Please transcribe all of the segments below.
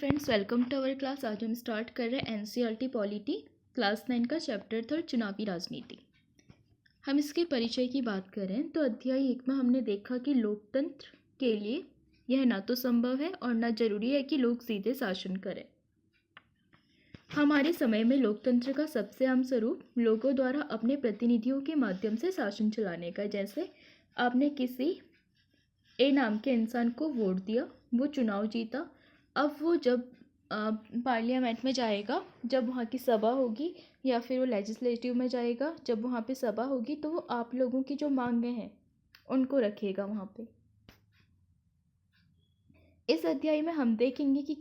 Friends, welcome to our class. आज हम start कर रहे हैं एनसीईआरटी पॉलिटी क्लास 9 का चैप्टर 3 चुनावी राजनीति। हम इसके परिचय की बात करें तो अध्याय 1 में हमने देखा कि लोकतंत्र के लिए यह ना तो संभव है और ना जरूरी है कि लोग सीधे शासन करें। हमारे समय में लोकतंत्र का सबसे आम स्वरूप लोगों द्वारा अपने प्रतिनिधियों के माध्यम से शासन चलाने का। जैसे आपने किसी ए नाम के इंसान को वोट दिया, वो चुनाव जीता, अब वो जब पार्लियामेंट में जाएगा, जब वहाँ की सभा होगी, या फिर वो लेजिस्लेटिव में जाएगा, जब वहाँ पे सभा होगी, तो वो आप लोगों की जो मांगें हैं उनको रखेगा वहाँ पे। इस अध्याय में हम देखेंगे कि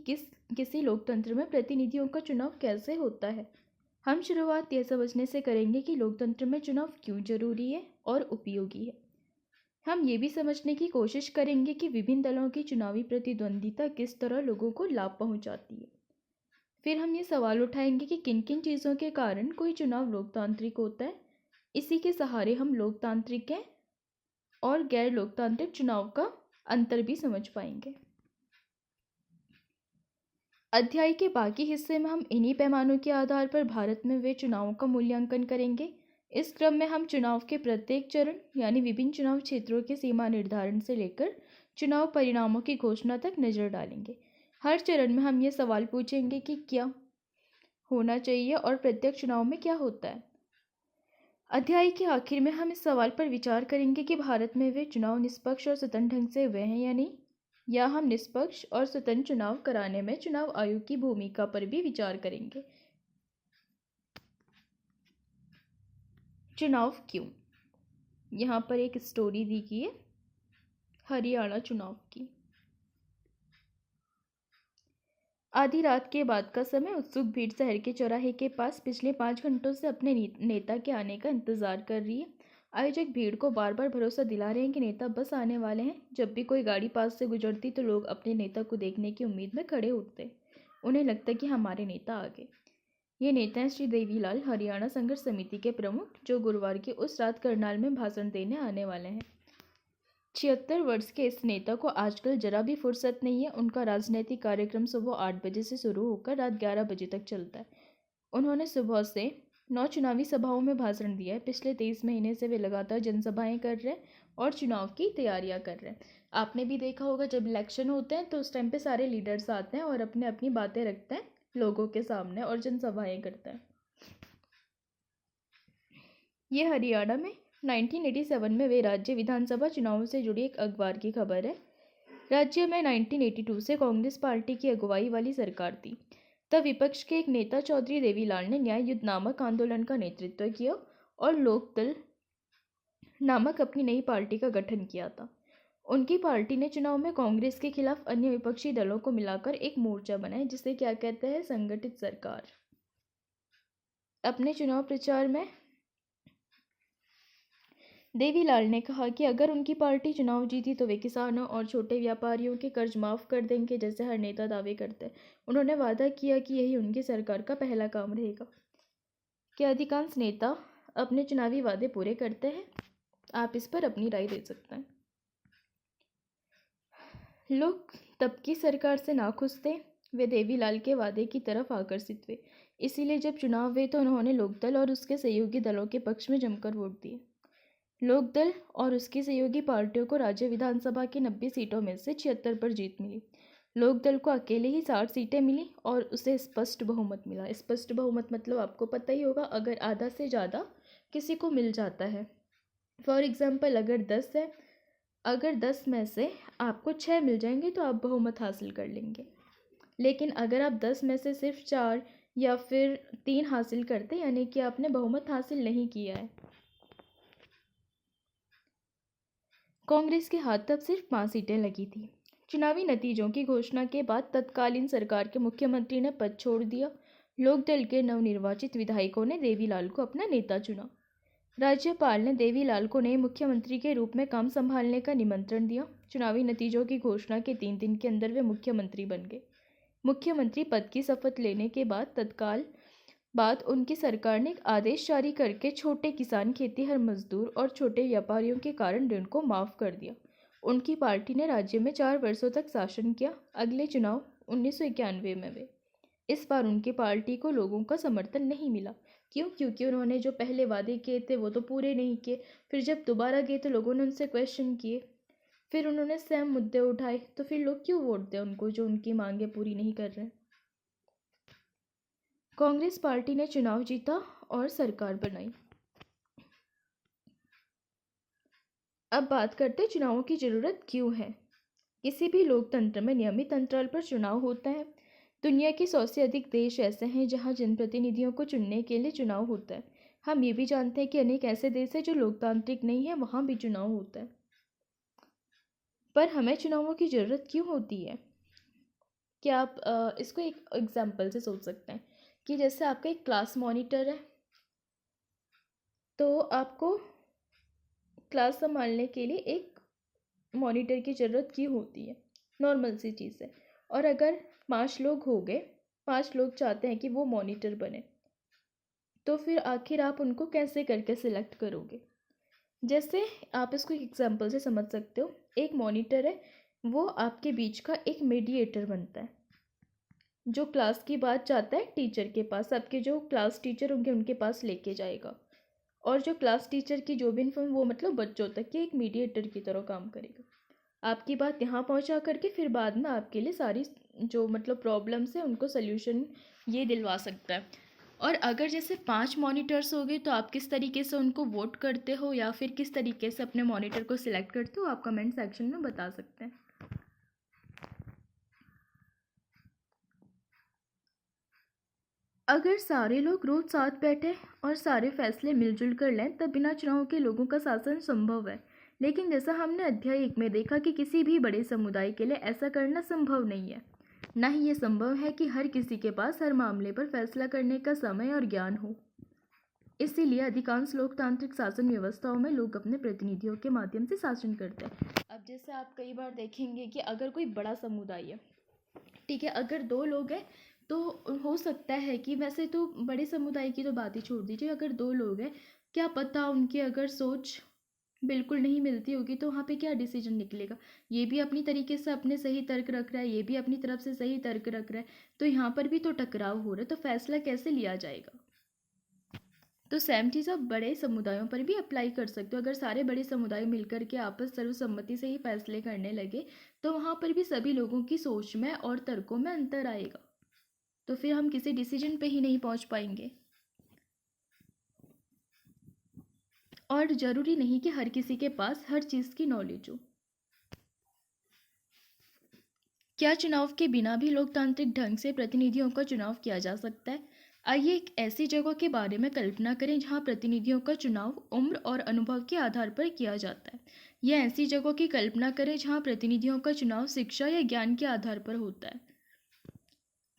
किसी लोकतंत्र में प्रतिनिधियों का चुनाव कैसे होता है। हम शुरुआत यह समझने से करेंगे कि लोकतंत्र में चुनाव क्यों जरूरी है और उपयोगी है। हम ये भी समझने की कोशिश करेंगे कि विभिन्न दलों की चुनावी प्रतिद्वंदिता किस तरह लोगों को लाभ पहुंचाती है। फिर हम ये सवाल उठाएंगे कि किन किन चीज़ों के कारण कोई चुनाव लोकतांत्रिक होता है। इसी के सहारे हम लोकतांत्रिक और गैर लोकतांत्रिक चुनाव का अंतर भी समझ पाएंगे। अध्याय के बाकी हिस्से में हम इन्हीं पैमानों के आधार पर भारत में हुए चुनावों का मूल्यांकन करेंगे। इस क्रम में हम चुनाव के प्रत्येक चरण यानी विभिन्न चुनाव क्षेत्रों के सीमा निर्धारण से लेकर चुनाव परिणामों की घोषणा तक नजर डालेंगे। हर चरण में हम ये सवाल पूछेंगे कि क्या होना चाहिए और प्रत्येक चुनाव में क्या होता है। अध्याय के आखिर में हम इस सवाल पर विचार करेंगे कि भारत में वे चुनाव निष्पक्ष और स्वतंत्र ढंग से हुए हैं या नहीं, या हम निष्पक्ष और स्वतंत्र चुनाव कराने में चुनाव आयोग की भूमिका पर भी विचार करेंगे। चुनाव क्यों? यहाँ पर एक स्टोरी दी गई है हरियाणा चुनाव की। आधी रात के बाद का समय, उत्सुक भीड़ शहर के चौराहे के पास पिछले 5 घंटों से अपने नेता के आने का इंतजार कर रही है। आयोजक भीड़ को बार बार भरोसा दिला रहे हैं कि नेता बस आने वाले हैं। जब भी कोई गाड़ी पास से गुजरती तो लोग अपने नेता को देखने की उम्मीद में खड़े उठते। उन्हें लगता कि हमारे नेता आ गए। ये नेता हैं श्री देवीलाल, हरियाणा संघर्ष समिति के प्रमुख, जो गुरुवार की उस रात करनाल में भाषण देने आने वाले हैं। 76 वर्ष के इस नेता को आजकल जरा भी फुर्सत नहीं है। उनका राजनीतिक कार्यक्रम सुबह 8 बजे से शुरू होकर रात 11 बजे तक चलता है। उन्होंने सुबह से 9 चुनावी सभाओं में भाषण दिया है। पिछले 23 महीने से वे लगातार जनसभाएं कर रहे हैं और चुनाव की तैयारियां कर रहे हैं। आपने भी देखा होगा, जब इलेक्शन होते हैं तो उस टाइम पे सारे लीडर्स आते हैं और अपनी अपनी बातें रखते हैं लोगों के सामने और जनसभाएं करते हैं। ये हरियाणा में 1987 में वे राज्य विधानसभा चुनावों से जुड़ी एक अखबार की खबर है। राज्य में 1982 से कांग्रेस पार्टी की अगुवाई वाली सरकार थी। तब विपक्ष के एक नेता चौधरी देवीलाल ने न्याय युद्ध नामक आंदोलन का नेतृत्व किया और लोकदल नामक अपनी नई पार्टी का गठन किया था। उनकी पार्टी ने चुनाव में कांग्रेस के खिलाफ अन्य विपक्षी दलों को मिलाकर एक मोर्चा बनाया, जिसे क्या कहते हैं, संगठित सरकार। अपने चुनाव प्रचार में देवीलाल ने कहा कि अगर उनकी पार्टी चुनाव जीती तो वे किसानों और छोटे व्यापारियों के कर्ज माफ कर देंगे, जैसे हर नेता दावे करते हैं। उन्होंने वादा किया कि यही उनकी सरकार का पहला काम रहेगा। क्या अधिकांश नेता अपने चुनावी वादे पूरे करते हैं? आप इस पर अपनी राय दे सकते हैं। लोग तब की सरकार से नाखुश थे। वे देवीलाल के वादे की तरफ आकर्षित हुए। इसीलिए जब चुनाव हुए तो उन्होंने लोकदल और उसके सहयोगी दलों के पक्ष में जमकर वोट दिए। लोकदल और उसकी सहयोगी पार्टियों को राज्य विधानसभा की 90 सीटों में से 76 पर जीत मिली। लोकदल को अकेले ही 60 सीटें मिली और उसे स्पष्ट बहुमत मिला। स्पष्ट बहुमत मतलब आपको पता ही होगा, अगर आधा से ज़्यादा किसी को मिल जाता है। फॉर एग्जाम्पल, अगर 10 है, अगर 10 में से आपको 6 मिल जाएंगे तो आप बहुमत हासिल कर लेंगे। लेकिन अगर आप 10 में से सिर्फ 4 या फिर 3 हासिल करते, यानी कि आपने बहुमत हासिल नहीं किया है। कांग्रेस के हाथ तब सिर्फ 5 सीटें लगी थी। चुनावी नतीजों की घोषणा के बाद तत्कालीन सरकार के मुख्यमंत्री ने पद छोड़ दिया। लोकदल के नवनिर्वाचित विधायकों ने देवीलाल को अपना नेता चुना। राज्यपाल ने देवीलाल को नए मुख्यमंत्री के रूप में काम संभालने का निमंत्रण दिया। चुनावी नतीजों की घोषणा के 3 दिन के अंदर वे मुख्यमंत्री बन गए। मुख्यमंत्री पद की शपथ लेने के बाद उनकी सरकार ने एक आदेश जारी करके छोटे किसान, खेतीहर मजदूर और छोटे व्यापारियों के कारण ऋण को माफ कर दिया। उनकी पार्टी ने राज्य में 4 वर्षों तक शासन किया। अगले चुनाव 1991 में हुए। इस बार उनकी पार्टी को लोगों का समर्थन नहीं मिला। क्यों? क्योंकि उन्होंने जो पहले वादे किए थे वो तो पूरे नहीं किए। फिर जब दोबारा गए तो लोगों ने उनसे क्वेश्चन किए, फिर उन्होंने सेम मुद्दे उठाए, तो फिर लोग क्यों वोट दें उनको जो उनकी मांगें पूरी नहीं कर रहे हैं। कांग्रेस पार्टी ने चुनाव जीता और सरकार बनाई। अब बात करते हैं चुनावों की ज़रूरत क्यों है। किसी भी लोकतंत्र में नियमित अंतराल पर चुनाव होता है। दुनिया के 100 से अधिक देश ऐसे हैं जहां जनप्रतिनिधियों को चुनने के लिए चुनाव होता है। हम ये भी जानते हैं कि अनेक ऐसे देश हैं जो लोकतांत्रिक नहीं है, वहां भी चुनाव होता है। पर हमें चुनावों की ज़रूरत क्यों होती है? क्या आप इसको एक एग्जाम्पल से सोच सकते हैं कि जैसे आपका एक क्लास मॉनिटर है, तो आपको क्लास संभालने के लिए एक मॉनिटर की ज़रूरत क्यों होती है? नॉर्मल सी चीज़ है। और अगर 5 लोग हो गए, 5 लोग चाहते हैं कि वो मॉनिटर बने, तो फिर आखिर आप उनको कैसे करके सिलेक्ट करोगे? जैसे आप इसको एक एग्जांपल से समझ सकते हो। एक मॉनिटर है, वो आपके बीच का एक मीडिएटर बनता है, जो क्लास की बात चाहता है टीचर के पास, आपके जो क्लास टीचर होंगे उनके पास लेके जाएगा। और जो क्लास टीचर की जो भी इन्फॉर्म वो मतलब बच्चों तक के एक मीडिएटर की तरह काम करेगा। आपकी बात यहाँ पहुँचा करके फिर बाद में आपके लिए सारी जो मतलब प्रॉब्लम्स है उनको सल्यूशन ये दिलवा सकता है। और अगर जैसे 5 मॉनिटर्स हो गए, तो आप किस तरीके से उनको वोट करते हो या फिर किस तरीके से अपने मॉनिटर को सिलेक्ट करते हो, आप कमेंट सेक्शन में बता सकते हैं। अगर सारे लोग रोज साथ बैठे और सारे फैसले मिलजुल कर लें, तब बिना चुनाव के लोगों का शासन संभव है। लेकिन जैसा हमने अध्याय 1 में देखा कि किसी भी बड़े समुदाय के लिए ऐसा करना संभव नहीं है। ना ही ये संभव है कि हर किसी के पास हर मामले पर फैसला करने का समय और ज्ञान हो। इसीलिए अधिकांश लोकतांत्रिक शासन व्यवस्थाओं में लोग अपने प्रतिनिधियों के माध्यम से शासन करते हैं। अब जैसे आप कई बार देखेंगे कि अगर कोई बड़ा समुदाय है, ठीक है, अगर 2 लोग हैं, तो हो सकता है कि वैसे तो बड़े समुदाय की तो बात ही छोड़ दीजिए, अगर 2 लोग हैं, क्या पता उनकी अगर सोच बिल्कुल नहीं मिलती होगी, तो वहाँ पे क्या डिसीजन निकलेगा। ये भी अपनी तरीके से अपने सही तर्क रख रहा है, ये भी अपनी तरफ से सही तर्क रख रहा है, तो यहाँ पर भी तो टकराव हो रहा है, तो फैसला कैसे लिया जाएगा। तो सेम चीज़ आप बड़े समुदायों पर भी अप्लाई कर सकते हो। अगर सारे बड़े समुदाय मिलकर के आपस सर्वसम्मति से ही फैसले करने लगे, तो वहाँ पर भी सभी लोगों की सोच में और तर्कों में अंतर आएगा, तो फिर हम किसी डिसीजन पे ही नहीं पहुँच पाएंगे। और ज़रूरी नहीं कि हर किसी के पास हर चीज़ की नॉलेज हो। क्या चुनाव के बिना भी लोकतांत्रिक ढंग से प्रतिनिधियों का चुनाव किया जा सकता है? आइए एक ऐसी जगह के बारे में कल्पना करें जहां प्रतिनिधियों का चुनाव उम्र और अनुभव के आधार पर किया जाता है। या ऐसी जगह की कल्पना करें जहां प्रतिनिधियों का चुनाव शिक्षा या ज्ञान के आधार पर होता है।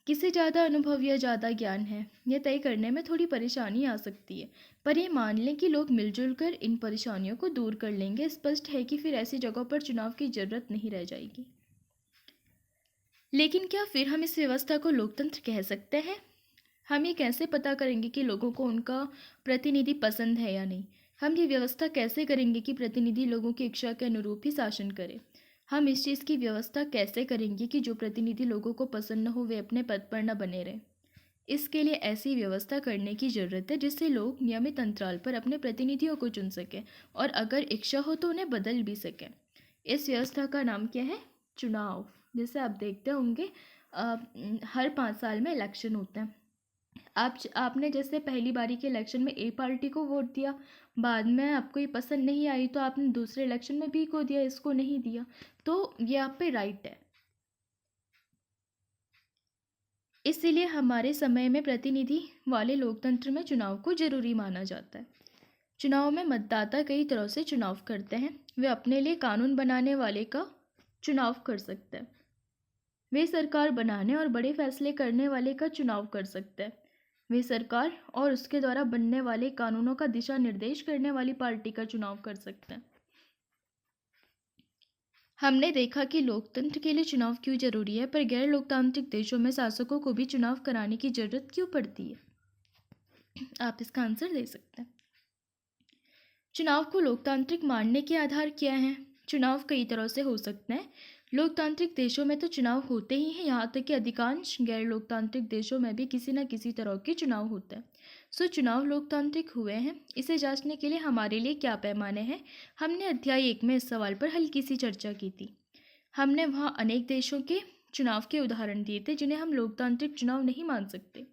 किसे ज़्यादा अनुभव या ज़्यादा ज्ञान है, यह तय करने में थोड़ी परेशानी आ सकती है, पर यह मान लें कि लोग मिलजुल कर इन परेशानियों को दूर कर लेंगे। स्पष्ट है कि फिर ऐसी जगह पर चुनाव की जरूरत नहीं रह जाएगी। लेकिन क्या फिर हम इस व्यवस्था को लोकतंत्र कह सकते हैं? हम ये कैसे पता करेंगे कि लोगों को उनका प्रतिनिधि पसंद है या नहीं? हम ये व्यवस्था कैसे करेंगे कि प्रतिनिधि लोगों की इच्छा के अनुरूप ही शासन करे? हम इस चीज़ की व्यवस्था कैसे करेंगे कि जो प्रतिनिधि लोगों को पसंद न हो वे अपने पद पर न बने रहें? इसके लिए ऐसी व्यवस्था करने की ज़रूरत है जिससे लोग नियमित अंतराल पर अपने प्रतिनिधियों को चुन सकें और अगर इच्छा हो तो उन्हें बदल भी सकें। इस व्यवस्था का नाम क्या है? चुनाव। जैसे आप देखते होंगे हर 5 साल में इलेक्शन होते हैं। आपने जैसे पहली बारी के इलेक्शन में ए पार्टी को वोट दिया, बाद में आपको ये पसंद नहीं आई तो आपने दूसरे इलेक्शन में बी को दिया, इसको नहीं दिया, तो ये आप पे राइट है। इसीलिए हमारे समय में प्रतिनिधि वाले लोकतंत्र में चुनाव को जरूरी माना जाता है। चुनाव में मतदाता कई तरह से चुनाव करते हैं। वे अपने लिए कानून बनाने वाले का चुनाव कर सकते हैं, वे सरकार बनाने और बड़े फैसले करने वाले का चुनाव कर सकते हैं, वे सरकार और उसके द्वारा बनने वाले कानूनों का दिशा निर्देश करने वाली पार्टी का चुनाव कर सकते हैं। हमने देखा कि लोकतंत्र के लिए चुनाव क्यों जरूरी है, पर गैर लोकतांत्रिक देशों में शासकों को भी चुनाव कराने की जरूरत क्यों पड़ती है। आप इसका आंसर दे सकते हैं। चुनाव को लोकतांत्रिक मानने के आधार क्या हैं? चुनाव कई तरह से हो सकते हैं। लोकतांत्रिक देशों में तो चुनाव होते ही हैं, यहाँ तक कि अधिकांश गैर लोकतांत्रिक देशों में भी किसी न किसी तरह के चुनाव होता है। सो चुनाव लोकतांत्रिक हुए हैं, इसे जांचने के लिए हमारे लिए क्या पैमाने हैं? हमने अध्याय 1 में इस सवाल पर हल्की सी चर्चा की थी। हमने वहाँ अनेक देशों के चुनाव के उदाहरण दिए थे जिन्हें हम लोकतांत्रिक चुनाव नहीं मान सकते।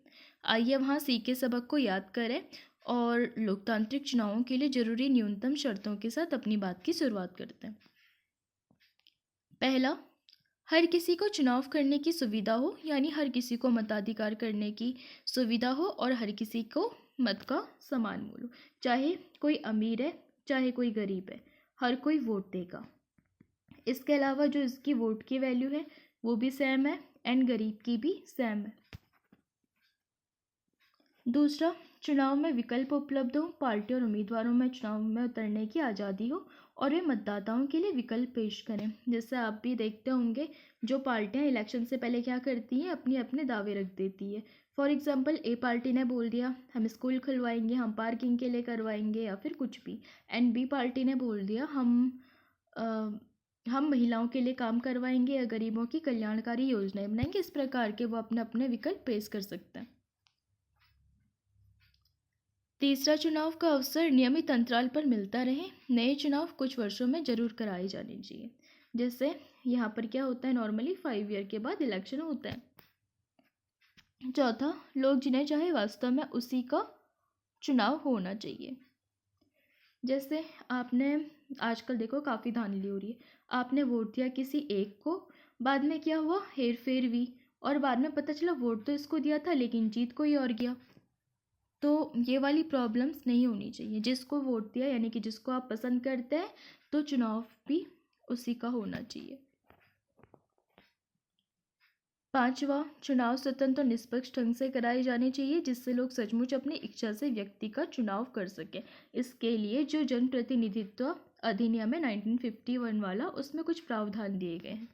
आइए वहाँ सीखे सबक को याद करें और लोकतांत्रिक चुनावों के लिए जरूरी न्यूनतम शर्तों के साथ अपनी बात की शुरुआत करते हैं। पहला, हर किसी को चुनाव करने की सुविधा हो, यानी हर किसी को मताधिकार करने की सुविधा हो और हर किसी को मत का समान मूल्य हो। चाहे कोई अमीर है चाहे कोई गरीब है, हर कोई वोट देगा। इसके अलावा जो इसकी वोट की वैल्यू है वो भी सेम है एंड गरीब की भी सेम है। दूसरा, चुनाव में विकल्प उपलब्ध हो, पार्टी और उम्मीदवारों में चुनाव में उतरने की आज़ादी हो और वे मतदाताओं के लिए विकल्प पेश करें। जैसे आप भी देखते होंगे जो पार्टियां इलेक्शन से पहले क्या करती हैं, अपने अपने दावे रख देती है। फॉर एग्जांपल ए पार्टी ने बोल दिया हम स्कूल खुलवाएंगे, हम पार्किंग के लिए करवाएंगे या फिर कुछ भी, एंड बी पार्टी ने बोल दिया हम महिलाओं के लिए काम करवाएंगे या गरीबों की कल्याणकारी योजनाएं बनाएंगे। इस प्रकार के वो अपने अपने विकल्प पेश कर सकते हैं। तीसरा, चुनाव का अवसर नियमित अंतराल पर मिलता रहे। नए चुनाव कुछ वर्षों में जरूर कराए जाने चाहिए। जैसे यहाँ पर क्या होता है, नॉर्मली 5 ईयर के बाद इलेक्शन होता है। चौथा, लोग जिन्हें चाहे वास्तव में उसी का चुनाव होना चाहिए। जैसे आपने आजकल देखो काफ़ी धांधली हो रही है, आपने वोट दिया किसी एक को, बाद में क्या हुआ, हेर फेर हुई और बाद में पता चला वोट तो इसको दिया था लेकिन जीत कोई और गया। तो ये वाली प्रॉब्लम्स नहीं होनी चाहिए। जिसको वोट दिया यानी कि जिसको आप पसंद करते हैं तो चुनाव भी उसी का होना चाहिए। पांचवा, चुनाव स्वतंत्र और निष्पक्ष ढंग से कराए जाने चाहिए जिससे लोग सचमुच अपनी इच्छा से व्यक्ति का चुनाव कर सकें। इसके लिए जो जनप्रतिनिधित्व अधिनियम है 1951 वाला, उसमें कुछ प्रावधान दिए गए हैं।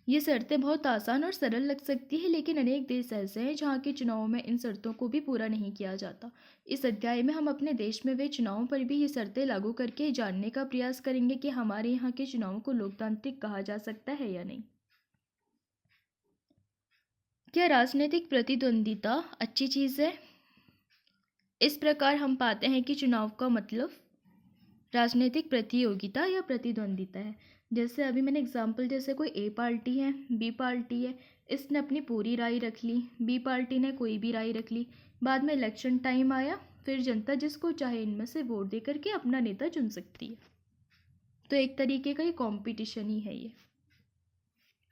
ये शर्तें बहुत आसान और सरल लग सकती है, लेकिन अनेक देश ऐसे हैं जहाँ के चुनावों में इन शर्तों को भी पूरा नहीं किया जाता। इस अध्याय में हम अपने देश में हुए चुनावों पर भी ये शर्तें लागू करके जानने का प्रयास करेंगे कि हमारे यहाँ के चुनावों को लोकतांत्रिक कहा जा सकता है या नहीं। क्या राजनीतिक प्रतिद्वंदिता अच्छी चीज़ है? इस प्रकार हम पाते हैं कि चुनाव का मतलब राजनीतिक प्रतियोगिता या प्रतिद्वंदिता है। जैसे अभी मैंने एग्जांपल, जैसे कोई ए पार्टी है, बी पार्टी है, इसने अपनी पूरी राय रख ली, बी पार्टी ने कोई भी राय रख ली, बाद में इलेक्शन टाइम आया, फिर जनता जिसको चाहे इनमें से वोट दे करके अपना नेता चुन सकती है। तो एक तरीके का ये कॉम्पिटिशन ही है ये।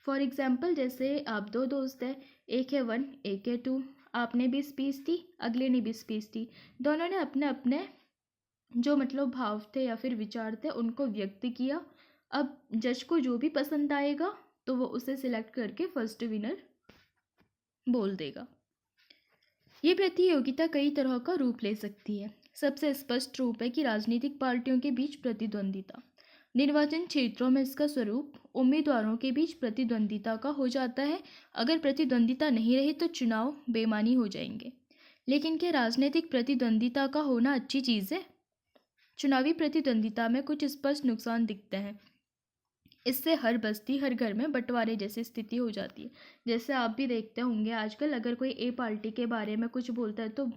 फॉर एग्जाम्पल, जैसे आप दो दोस्त हैं, एक है 1 एक है 2, आपने भी स्पीच दी, अगले ने भी स्पीच दी, दोनों ने अपने अपने जो मतलब भाव थे या फिर विचार थे उनको व्यक्त किया। अब जज को जो भी पसंद आएगा तो वो उसे सिलेक्ट करके फर्स्ट विनर बोल देगा। ये प्रतियोगिता कई तरह का रूप ले सकती है। सबसे स्पष्ट रूप है कि राजनीतिक पार्टियों के बीच प्रतिद्वंदिता। निर्वाचन क्षेत्रों में इसका स्वरूप उम्मीदवारों के बीच प्रतिद्वंदिता का हो जाता है। अगर प्रतिद्वंदिता नहीं रही तो चुनाव बेमानी हो जाएंगे। लेकिन क्या राजनीतिक प्रतिद्वंदिता का होना अच्छी चीज़ है? चुनावी प्रतिद्वंदिता में कुछ स्पष्ट नुकसान दिखते हैं। इससे हर बस्ती हर घर में बंटवारे जैसी स्थिति हो जाती है। जैसे आप भी देखते होंगे आजकल, अगर कोई ए पार्टी के बारे में कुछ बोलता है तो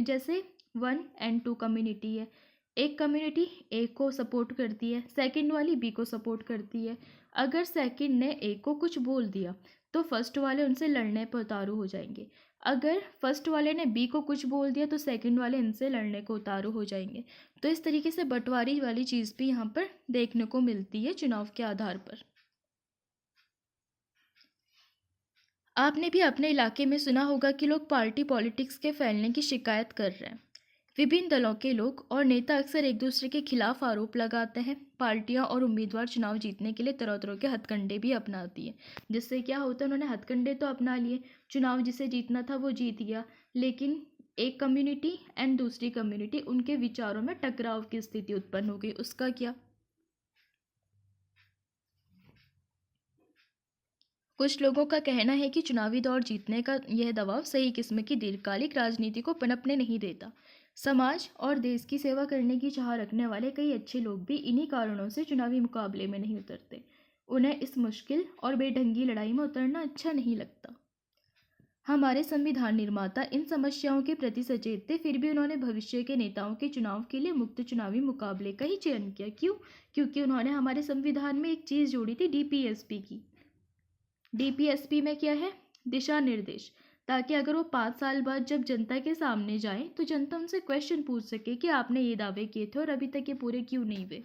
जैसे 1 और 2 कम्युनिटी है, एक कम्युनिटी ए को सपोर्ट करती है, सेकंड वाली बी को सपोर्ट करती है। अगर सेकंड ने ए को कुछ बोल दिया तो फर्स्ट वाले उनसे लड़ने पर उतारू हो जाएंगे। अगर फर्स्ट वाले ने बी को कुछ बोल दिया तो सेकंड वाले इनसे लड़ने को उतारू हो जाएंगे। तो इस तरीके से बंटवारी वाली चीज़ भी यहाँ पर देखने को मिलती है चुनाव के आधार पर। आपने भी अपने इलाके में सुना होगा कि लोग पार्टी पॉलिटिक्स के फैलने की शिकायत कर रहे हैं। विभिन्न दलों के लोग और नेता अक्सर एक दूसरे के खिलाफ आरोप लगाते हैं। पार्टियां और उम्मीदवार चुनाव जीतने के लिए तरह तरह के हथकंडे भी अपनाती है। जिससे क्या होता है, उन्होंने हथकंडे तो अपना लिए, चुनाव जिसे जीतना था वो जीत गया, लेकिन एक कम्युनिटी एंड दूसरी कम्युनिटी, उनके विचारों में टकराव की स्थिति उत्पन्न हो गई। उसका क्या? कुछ लोगों का कहना है कि चुनावी दौर जीतने का यह दबाव सही किस्म की दीर्घकालिक राजनीति को पनपने नहीं देता। समाज और देश की सेवा करने की चाह रखने वाले कई अच्छे लोग भी इन्हीं कारणों से चुनावी मुकाबले में नहीं उतरते। उन्हें इस मुश्किल और बेढंगी लड़ाई में उतरना अच्छा नहीं लगता। हमारे संविधान निर्माता इन समस्याओं के प्रति सचेत थे, फिर भी उन्होंने भविष्य के नेताओं के चुनाव के लिए मुक्त चुनावी मुकाबले का ही चयन किया। क्यों? क्योंकि उन्होंने हमारे संविधान में एक चीज़ जोड़ी थी, डीपीएसपी की। डीपीएसपी में क्या है? दिशा निर्देश, ताकि अगर वो 5 साल बाद जब जनता के सामने जाए तो जनता उनसे क्वेश्चन पूछ सके कि आपने ये दावे किए थे और अभी तक ये पूरे क्यों नहीं हुए।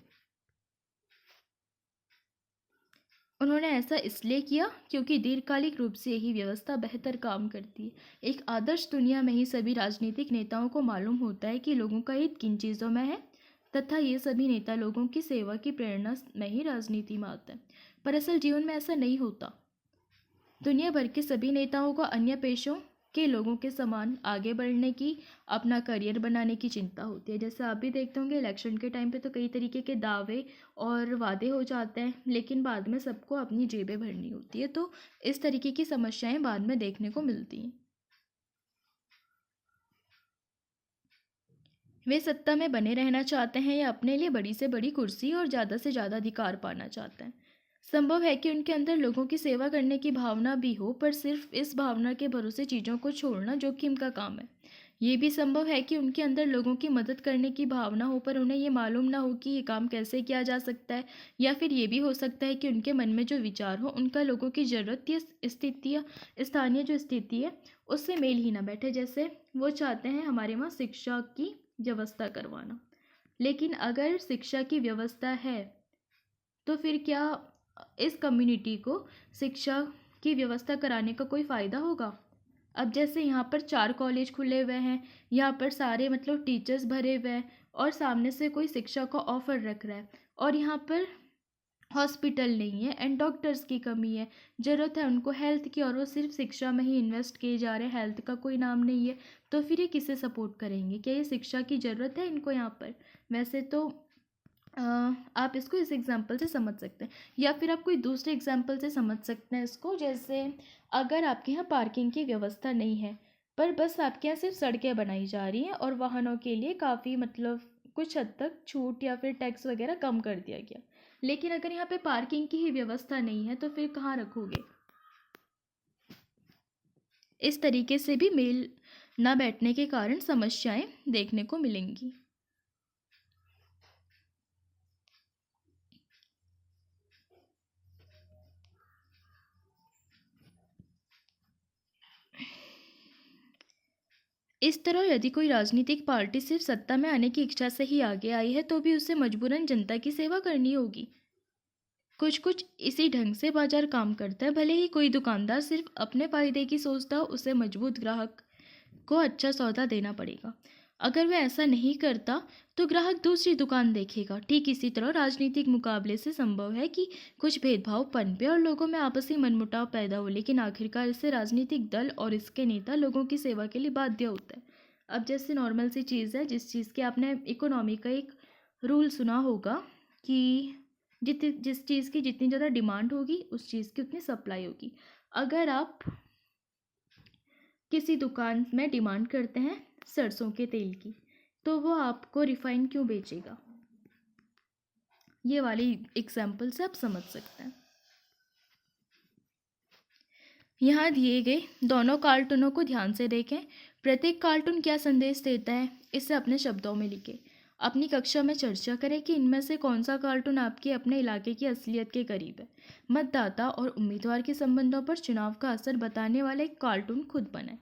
उन्होंने ऐसा इसलिए किया क्योंकि दीर्घकालिक रूप से यही व्यवस्था बेहतर काम करती है। एक आदर्श दुनिया में ही सभी राजनीतिक नेताओं को मालूम होता है कि लोगों का हित किन चीज़ों में है, तथा ये सभी नेता लोगों की सेवा की प्रेरणा में ही राजनीति में आते हैं। पर असल जीवन में ऐसा नहीं होता। दुनिया भर के सभी नेताओं को अन्य पेशों के लोगों के समान आगे बढ़ने की, अपना करियर बनाने की चिंता होती है। जैसे आप भी देखते होंगे, इलेक्शन के टाइम पे तो कई तरीके के दावे और वादे हो जाते हैं, लेकिन बाद में सबको अपनी जेबें भरनी होती है। तो इस तरीके की समस्याएं बाद में देखने को मिलती हैं। वे सत्ता में बने रहना चाहते हैं या अपने लिए बड़ी से बड़ी कुर्सी और ज़्यादा से ज़्यादा अधिकार पाना चाहते हैं। संभव है कि उनके अंदर लोगों की सेवा करने की भावना भी हो, पर सिर्फ इस भावना के भरोसे चीज़ों को छोड़ना जोखिम का काम है। ये भी संभव है कि उनके अंदर लोगों की मदद करने की भावना हो, पर उन्हें ये मालूम ना हो कि ये काम कैसे किया जा सकता है। या फिर ये भी हो सकता है कि उनके मन में जो विचार हो उनका लोगों की ज़रूरत या स्थिति या स्थानीय जो स्थिति है उससे मेल ही ना बैठे। जैसे वो चाहते हैं हमारे वहाँ शिक्षा की व्यवस्था करवाना, लेकिन अगर शिक्षा की व्यवस्था है तो फिर क्या इस कम्युनिटी को शिक्षा की व्यवस्था कराने का कोई फ़ायदा होगा? अब जैसे यहाँ पर 4 कॉलेज खुले हुए हैं, यहाँ पर सारे मतलब टीचर्स भरे हुए हैं और सामने से कोई शिक्षा का ऑफ़र रख रहा है, और यहाँ पर हॉस्पिटल नहीं है एंड डॉक्टर्स की कमी है, ज़रूरत है उनको हेल्थ की, और वो सिर्फ शिक्षा में ही इन्वेस्ट किए जा रहे हैं, हेल्थ का कोई नाम नहीं है। तो फिर ये किसे सपोर्ट करेंगे? क्या ये शिक्षा की ज़रूरत है इनको यहाँ पर? वैसे तो आप इसको इस एग्जाम्पल से समझ सकते हैं, या फिर आप कोई दूसरे एग्जाम्पल से समझ सकते हैं इसको। जैसे अगर आपके यहाँ पार्किंग की व्यवस्था नहीं है, पर बस आपके यहाँ सिर्फ सड़कें बनाई जा रही हैं और वाहनों के लिए काफ़ी मतलब कुछ हद तक छूट या फिर टैक्स वगैरह कम कर दिया गया, लेकिन अगर यहाँ पे पार्किंग की ही व्यवस्था नहीं है तो फिर कहाँ रखोगे? इस तरीके से भी मेल ना बैठने के कारण समस्याएं देखने को मिलेंगी। इस तरह यदि कोई राजनीतिक पार्टी सिर्फ सत्ता में आने की इच्छा से ही आगे आई है तो भी उसे मजबूरन जनता की सेवा करनी होगी। कुछ कुछ इसी ढंग से बाजार काम करता है। भले ही कोई दुकानदार सिर्फ अपने फायदे की सोचता हो, उसे मजबूत ग्राहक को अच्छा सौदा देना पड़ेगा। अगर वह ऐसा नहीं करता तो ग्राहक दूसरी दुकान देखेगा। ठीक इसी तरह राजनीतिक मुकाबले से संभव है कि कुछ भेदभाव पनपे और लोगों में आपसी मनमुटाव पैदा हो, लेकिन आखिरकार इससे राजनीतिक दल और इसके नेता लोगों की सेवा के लिए बाध्य होता है। अब जैसे नॉर्मल सी चीज़ है, जिस चीज़ के आपने इकोनॉमी का एक रूल सुना होगा कि जिस चीज़ की जितनी ज़्यादा डिमांड होगी उस चीज़ की उतनी सप्लाई होगी। अगर आप किसी दुकान में डिमांड करते हैं सरसों के तेल की, तो वो आपको रिफाइन क्यों बेचेगा? ये वाली एग्जाम्पल से आप समझ सकते हैं। यहाँ दिए गए दोनों कार्टूनों को ध्यान से देखें। प्रत्येक कार्टून क्या संदेश देता है, इसे अपने शब्दों में लिखें। अपनी कक्षा में चर्चा करें कि इनमें से कौन सा कार्टून आपके अपने इलाके की असलियत के करीब है। मतदाता और उम्मीदवार के संबंधों पर चुनाव का असर बताने वाला एक कार्टून खुद बनाएं।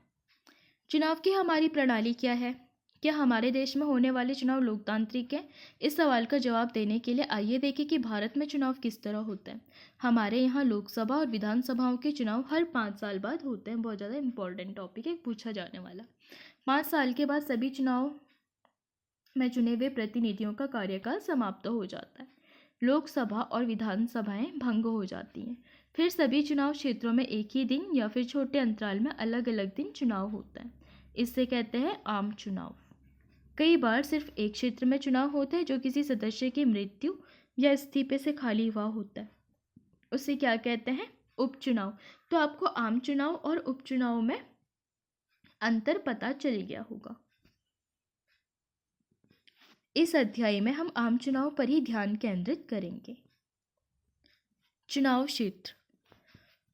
चुनाव की हमारी प्रणाली क्या है? क्या हमारे देश में होने वाले चुनाव लोकतांत्रिक हैं? इस सवाल का जवाब देने के लिए आइए देखें कि भारत में चुनाव किस तरह होते हैं। हमारे यहाँ लोकसभा और विधानसभाओं के चुनाव हर 5 साल बाद होते हैं। बहुत ज़्यादा इंपॉर्टेंट टॉपिक है, पूछा जाने वाला। 5 साल के बाद सभी चुनाव में चुने हुए प्रतिनिधियों का कार्यकाल समाप्त हो जाता है। लोकसभा और विधानसभाएं भंग हो जाती हैं। फिर सभी चुनाव क्षेत्रों में एक ही दिन या फिर छोटे अंतराल में अलग अलग दिन चुनाव होता है। इससे कहते हैं आम चुनाव। कई बार सिर्फ एक क्षेत्र में चुनाव होता है जो किसी सदस्य की मृत्यु या इस्तीफे से खाली हुआ होता है। उसे क्या कहते हैं? उपचुनाव। तो आपको आम चुनाव और उपचुनाव में अंतर पता चल गया होगा। इस अध्याय में हम आम चुनाव पर ही ध्यान केंद्रित करेंगे। चुनाव क्षेत्र।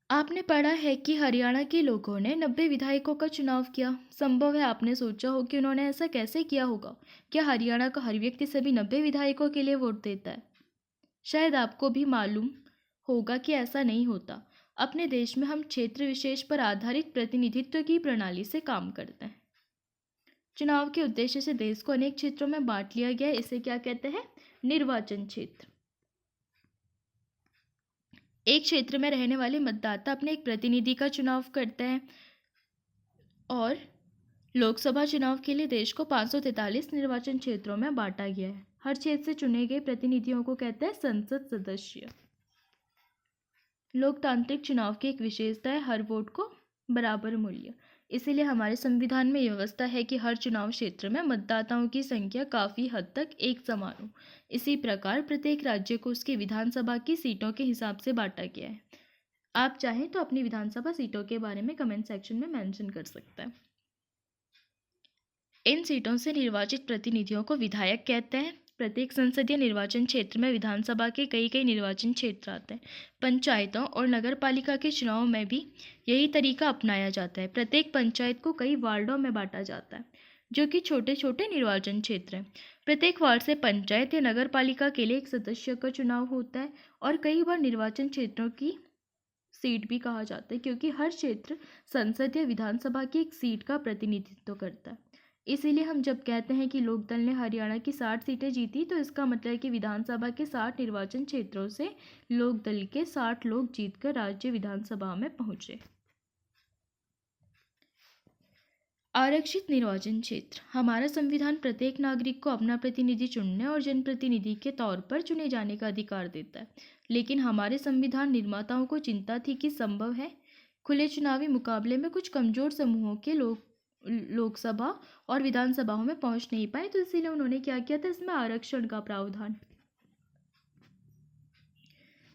आपने पढ़ा है कि हरियाणा के लोगों ने 90 विधायकों का चुनाव किया। संभव है आपने सोचा हो कि उन्होंने ऐसा कैसे किया होगा। क्या हरियाणा का हर व्यक्ति सभी 90 विधायकों के लिए वोट देता है? शायद आपको भी मालूम होगा कि ऐसा नहीं होता। अपने देश में हम क्षेत्र विशेष पर आधारित प्रतिनिधित्व की प्रणाली से काम करते हैं। चुनाव के उद्देश्य से देश को अनेक क्षेत्रों में बांट लिया गया है। इसे क्या कहते हैं? निर्वाचन क्षेत्र। एक क्षेत्र में रहने वाले मतदाता अपने एक प्रतिनिधि का चुनाव करते हैं और लोकसभा चुनाव के लिए देश को 543 निर्वाचन क्षेत्रों में बांटा गया है। हर क्षेत्र से चुने गए प्रतिनिधियों को कहते हैं संसद सदस्य। लोकतांत्रिक चुनाव की एक विशेषता है हर वोट को बराबर मूल्य। इसीलिए हमारे संविधान में व्यवस्था है कि हर चुनाव क्षेत्र में मतदाताओं की संख्या काफ़ी हद तक एक समान हो। इसी प्रकार प्रत्येक राज्य को उसकी विधानसभा की सीटों के हिसाब से बांटा गया है। आप चाहें तो अपनी विधानसभा सीटों के बारे में कमेंट सेक्शन में मेंशन कर सकते हैं। इन सीटों से निर्वाचित प्रतिनिधियों को विधायक कहते हैं। प्रत्येक संसदीय निर्वाचन क्षेत्र में विधानसभा के कई निर्वाचन क्षेत्र आते हैं। पंचायतों और नगर पालिका के चुनाव में भी यही तरीका अपनाया जाता है। प्रत्येक पंचायत को कई वार्डों में बांटा जाता है जो कि छोटे छोटे निर्वाचन क्षेत्र हैं। प्रत्येक वार्ड से पंचायत या नगर पालिका के लिए एक सदस्य का चुनाव होता है और कई बार निर्वाचन क्षेत्रों की सीट भी कहा जाता है क्योंकि हर क्षेत्र संसद या विधानसभा की एक सीट का प्रतिनिधित्व करता है। इसीलिए हम जब कहते हैं कि लोकदल ने हरियाणा की 60 सीटें जीती तो इसका मतलब है कि विधानसभा के 60 निर्वाचन क्षेत्रों से लोकदल के 60 लोग जीतकर राज्य विधानसभा में पहुंचे। आरक्षित निर्वाचन क्षेत्र। हमारा संविधान प्रत्येक नागरिक को अपना प्रतिनिधि चुनने और जनप्रतिनिधि के तौर पर चुने जाने का अधिकार देता है। लेकिन हमारे संविधान निर्माताओं को चिंता थी कि संभव है खुले चुनावी मुकाबले में कुछ कमजोर समूहों के लोग लोकसभा और विधानसभाओं में पहुंच नहीं पाए, तो इसीलिए उन्होंने क्या किया था, इसमें आरक्षण का प्रावधान।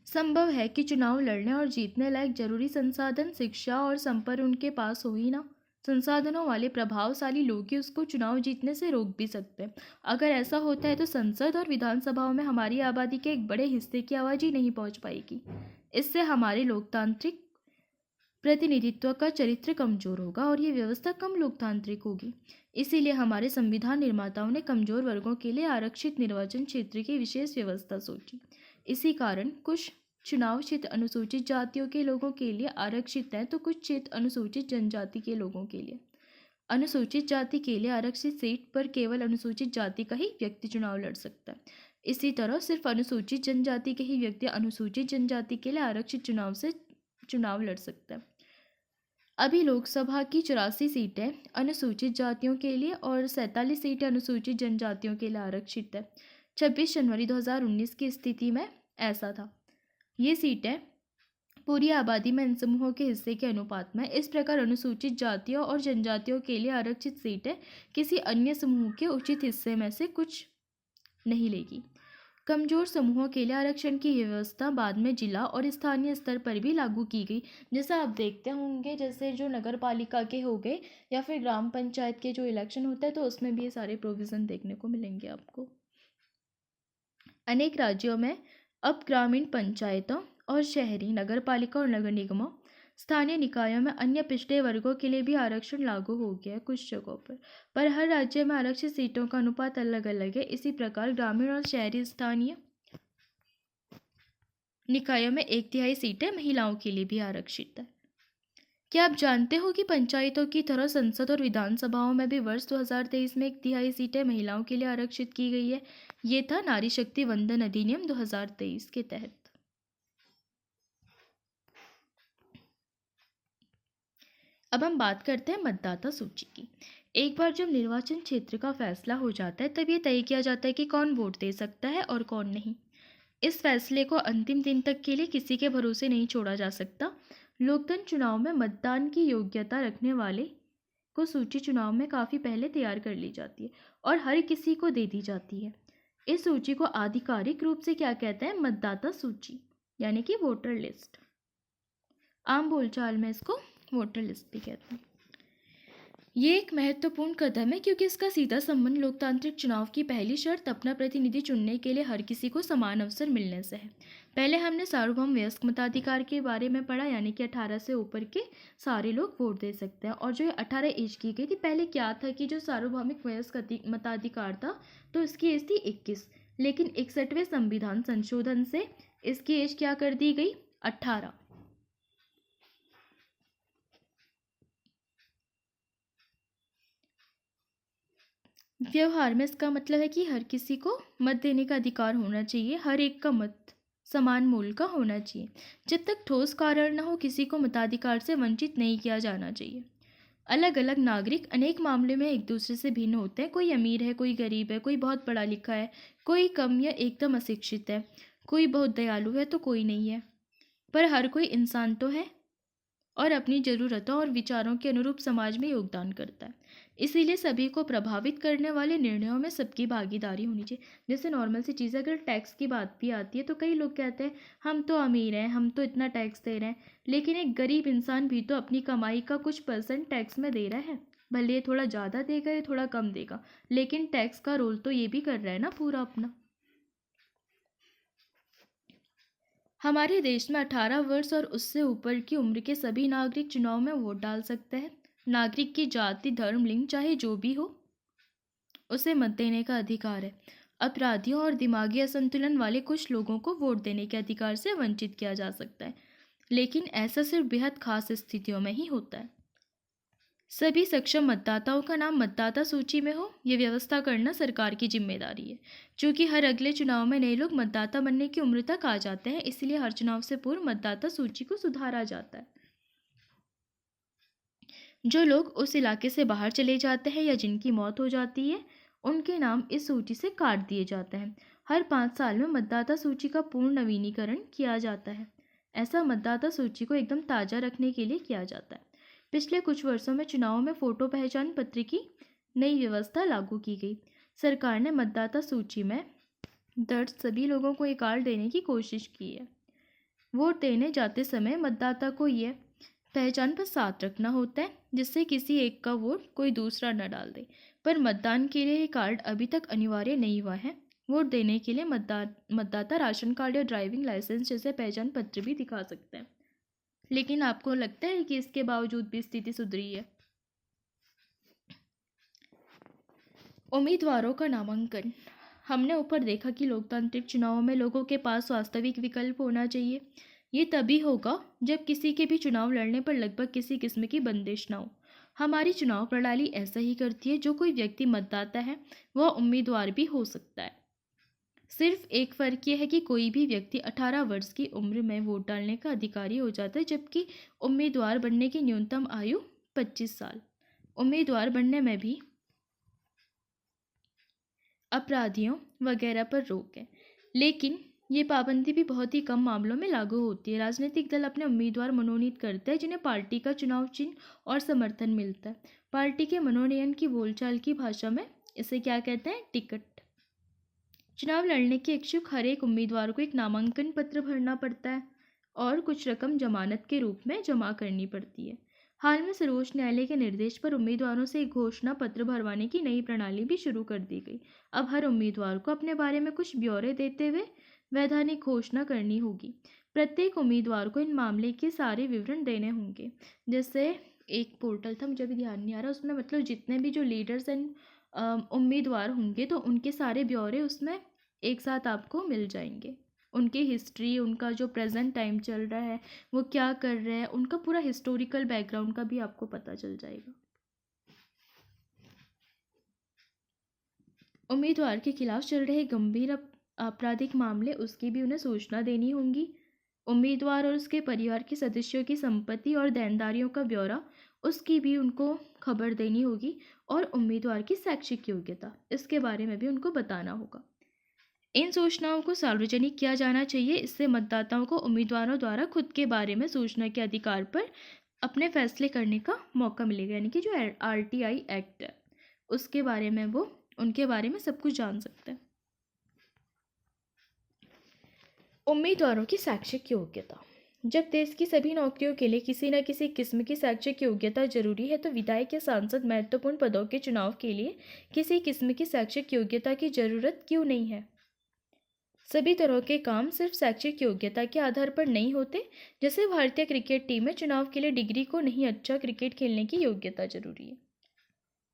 संभव है कि चुनाव लड़ने और जीतने लायक जरूरी संसाधन, शिक्षा और संपर्क उनके पास हो ही ना। संसाधनों वाले प्रभावशाली लोग ही उसको चुनाव जीतने से रोक भी सकते हैं। अगर ऐसा होता है तो संसद और विधानसभाओं में हमारी आबादी के एक बड़े हिस्से की आवाज़ ही नहीं पहुंच पाएगी। इससे हमारे लोकतांत्रिक प्रतिनिधित्व का चरित्र कमजोर होगा और ये व्यवस्था कम लोकतांत्रिक होगी। इसीलिए हमारे संविधान निर्माताओं ने कमजोर वर्गों के लिए आरक्षित निर्वाचन क्षेत्र की विशेष व्यवस्था सोची। इसी कारण कुछ चुनाव क्षेत्र अनुसूचित जातियों के लोगों के लिए आरक्षित हैं तो कुछ क्षेत्र अनुसूचित जनजाति के लोगों के लिए। अनुसूचित जाति के लिए आरक्षित सीट पर केवल अनुसूचित जाति का ही व्यक्ति चुनाव लड़ सकता है। इसी तरह सिर्फ अनुसूचित जनजाति के ही व्यक्ति अनुसूचित जनजाति के लिए आरक्षित चुनाव लड़ सकता है। अभी लोकसभा की 84 सीटें अनुसूचित जातियों के लिए और 47 सीटें अनुसूचित जनजातियों के लिए आरक्षित है। 26 जनवरी 2019 की स्थिति में ऐसा था। ये सीटें पूरी आबादी में इन समूहों के हिस्से के अनुपात में। इस प्रकार अनुसूचित जातियों और जनजातियों के लिए आरक्षित सीटें किसी अन्य समूह के उचित हिस्से में से कुछ नहीं लेगी। कमजोर समूहों के लिए आरक्षण की व्यवस्था बाद में जिला और स्थानीय स्तर पर भी लागू की गई। जैसा आप देखते होंगे, जैसे जो नगर पालिका के हो गए या फिर ग्राम पंचायत के जो इलेक्शन होता है तो उसमें भी ये सारे प्रोविज़न देखने को मिलेंगे आपको। अनेक राज्यों में अब ग्रामीण पंचायतों और शहरी नगर पालिका और नगर निगमों, स्थानीय निकायों में अन्य पिछड़े वर्गों के लिए भी आरक्षण लागू हो गया है कुछ जगहों पर हर राज्य में आरक्षित सीटों का अनुपात अलग अलग है। इसी प्रकार ग्रामीण और शहरी स्थानीय निकायों में 1/3 सीटें महिलाओं के लिए भी आरक्षित है। क्या आप जानते हो कि पंचायतों की तरह संसद और विधानसभाओं में भी वर्ष 2023 में 1/3 सीटें महिलाओं के लिए आरक्षित की गई है। ये था नारी शक्ति वंदन अधिनियम 2023 के तहत। अब हम बात करते हैं मतदाता सूची की। एक बार जब निर्वाचन क्षेत्र का फैसला हो जाता है तब ये तय किया जाता है कि कौन वोट दे सकता है और कौन नहीं। इस फैसले को अंतिम दिन तक के लिए किसी के भरोसे नहीं छोड़ा जा सकता। लोकतंत्र चुनाव में मतदान की योग्यता रखने वाले को सूची चुनाव में काफ़ी पहले तैयार कर ली जाती है और हर किसी को दे दी जाती है। इस सूची को आधिकारिक रूप से क्या कहते हैं? मतदाता सूची, यानी कि वोटर लिस्ट। आम बोलचाल में इसको वोटर लिस्ट भी कहते हैं। ये एक महत्वपूर्ण कदम है क्योंकि इसका सीधा संबंध लोकतांत्रिक चुनाव की पहली शर्त अपना प्रतिनिधि चुनने के लिए हर किसी को समान अवसर मिलने से है। पहले हमने सार्वभौम वयस्क मताधिकार के बारे में पढ़ा, यानी कि 18 से ऊपर के सारे लोग वोट दे सकते हैं। और जो ये 18 एज की गई थी, पहले क्या था कि जो सार्वभौमिक वयस्क मताधिकार था तो इसकी एज थी 21, लेकिन 61वें संविधान संशोधन से इसकी एज क्या कर दी गई, 18। व्यवहार में इसका मतलब है कि हर किसी को मत देने का अधिकार होना चाहिए, हर एक का मत समान मूल्य का होना चाहिए। जब तक ठोस कारण न हो, किसी को मताधिकार से वंचित नहीं किया जाना चाहिए। अलग अलग नागरिक अनेक मामले में एक दूसरे से भिन्न होते हैं। कोई अमीर है, कोई गरीब है, कोई बहुत पढ़ा लिखा है, कोई कम या एकदम अशिक्षित है, कोई बहुत दयालु है तो कोई नहीं है, पर हर कोई इंसान तो है और अपनी ज़रूरतों और विचारों के अनुरूप समाज में योगदान करता है। इसीलिए सभी को प्रभावित करने वाले निर्णयों में सबकी भागीदारी होनी चाहिए। जैसे नॉर्मल सी चीज़ है, अगर टैक्स की बात भी आती है तो कई लोग कहते हैं हम तो अमीर हैं, हम तो इतना टैक्स दे रहे हैं, लेकिन एक गरीब इंसान भी तो अपनी कमाई का कुछ परसेंट टैक्स में दे रहा है। भले ये थोड़ा ज़्यादा देगा या थोड़ा कम देगा, लेकिन टैक्स का रोल तो ये भी कर रहा है ना पूरा अपना। हमारे देश में 18 वर्ष और उससे ऊपर की उम्र के सभी नागरिक चुनाव में वोट डाल सकते हैं। नागरिक की जाति, धर्म, लिंग चाहे जो भी हो, उसे मत देने का अधिकार है। अपराधियों और दिमागी असंतुलन वाले कुछ लोगों को वोट देने के अधिकार से वंचित किया जा सकता है, लेकिन ऐसा सिर्फ बेहद खास स्थितियों में ही होता है। सभी सक्षम मतदाताओं का नाम मतदाता सूची में हो, यह व्यवस्था करना सरकार की जिम्मेदारी है। क्योंकि हर अगले चुनाव में नए लोग मतदाता बनने की उम्र तक आ जाते हैं, इसलिए हर चुनाव से पूर्व मतदाता सूची को सुधारा जाता है। जो लोग उस इलाके से बाहर चले जाते हैं या जिनकी मौत हो जाती है, उनके नाम इस सूची से काट दिए जाते हैं। हर 5 साल में मतदाता सूची का पूर्ण नवीनीकरण किया जाता है। ऐसा मतदाता सूची को एकदम ताज़ा रखने के लिए किया जाता है। पिछले कुछ वर्षों में चुनावों में फ़ोटो पहचान पत्र की नई व्यवस्था लागू की गई। सरकार ने मतदाता सूची में दर्ज सभी लोगों को एक कार्ड देने की कोशिश की है। वोट देने जाते समय मतदाता को यह पहचान पर साथ रखना होता है, जिससे किसी एक का वोट कोई दूसरा न डाल दे। पर मतदान के लिए ये कार्ड अभी तक अनिवार्य नहीं हुआ है। वोट देने के लिए मतदाता राशन कार्ड या ड्राइविंग लाइसेंस जैसे पहचान पत्र भी दिखा सकते हैं। लेकिन आपको लगता है कि इसके बावजूद भी स्थिति सुधरी है? उम्मीदवारों का नामांकन। हमने ऊपर देखा कि लोकतांत्रिक चुनावों में लोगों के पास वास्तविक विकल्प होना चाहिए। ये तभी होगा जब किसी के भी चुनाव लड़ने पर लगभग किसी किस्म की बंदिश ना हो। हमारी चुनाव प्रणाली ऐसा ही करती है। जो कोई व्यक्ति मतदाता है वह उम्मीदवार भी हो सकता है। सिर्फ एक फ़र्क यह है कि कोई भी व्यक्ति 18 वर्ष की उम्र में वोट डालने का अधिकारी हो जाता है, जबकि उम्मीदवार बनने की न्यूनतम आयु 25 साल। उम्मीदवार बनने में भी अपराधियों वगैरह पर रोक है, लेकिन ये पाबंदी भी बहुत ही कम मामलों में लागू होती है। राजनीतिक दल अपने उम्मीदवार मनोनीत करते हैं जिन्हें पार्टी का चुनाव चिन्ह और समर्थन मिलता है। पार्टी के मनोनयन की बोलचाल की भाषा में इसे क्या कहते हैं, टिकट। चुनाव लड़ने के इच्छुक हर एक उम्मीदवार को एक नामांकन पत्र भरना पड़ता है और कुछ रकम जमानत के रूप में जमा करनी पड़ती है। हाल में सर्वोच्च न्यायालय के निर्देश पर उम्मीदवारों से एक घोषणा पत्र भरवाने की नई प्रणाली भी शुरू कर दी गई। अब हर उम्मीदवार को अपने बारे में कुछ ब्यौरे देते हुए वैधानिक घोषणा करनी होगी। प्रत्येक उम्मीदवार को इन मामले के सारे विवरण देने होंगे। जैसे एक पोर्टल था, मुझे अभी ध्यान नहीं आ रहा, उसमें मतलब जितने भी जो लीडर्स एंड उम्मीदवार होंगे तो उनके सारे ब्यौरे उसमें एक साथ आपको मिल जाएंगे। उनकी हिस्ट्री, उनका जो प्रेजेंट टाइम चल रहा है, वो क्या कर रहे हैं, उनका पूरा हिस्टोरिकल बैकग्राउंड का भी आपको पता चल जाएगा। उम्मीदवार के खिलाफ चल रहे गंभीर आपराधिक मामले, उसकी भी उन्हें सूचना देनी होगी। उम्मीदवार और उसके परिवार के सदस्यों की संपत्ति और देनदारियों का ब्यौरा, उसकी भी उनको खबर देनी होगी। और उम्मीदवार की शैक्षिक योग्यता, इसके बारे में भी उनको बताना होगा। इन सूचनाओं को सार्वजनिक किया जाना चाहिए। इससे मतदाताओं को उम्मीदवारों द्वारा खुद के बारे में सूचना के अधिकार पर अपने फैसले करने का मौका मिलेगा। यानी कि जो RTI एक्ट है उसके बारे में वो उनके बारे में सब कुछ जान सकते हैं। उम्मीदवारों की शैक्षिक योग्यता। जब देश की सभी नौकरियों के लिए किसी न किसी किस्म की शैक्षिक योग्यता जरूरी है, तो विधायक या सांसद महत्वपूर्ण पदों के चुनाव के लिए किसी किस्म की शैक्षिक योग्यता की जरूरत क्यों नहीं है? सभी तरह के काम सिर्फ शैक्षिक योग्यता के आधार पर नहीं होते। जैसे भारतीय क्रिकेट टीम में चुनाव के लिए डिग्री को नहीं, अच्छा क्रिकेट खेलने की योग्यता जरूरी है।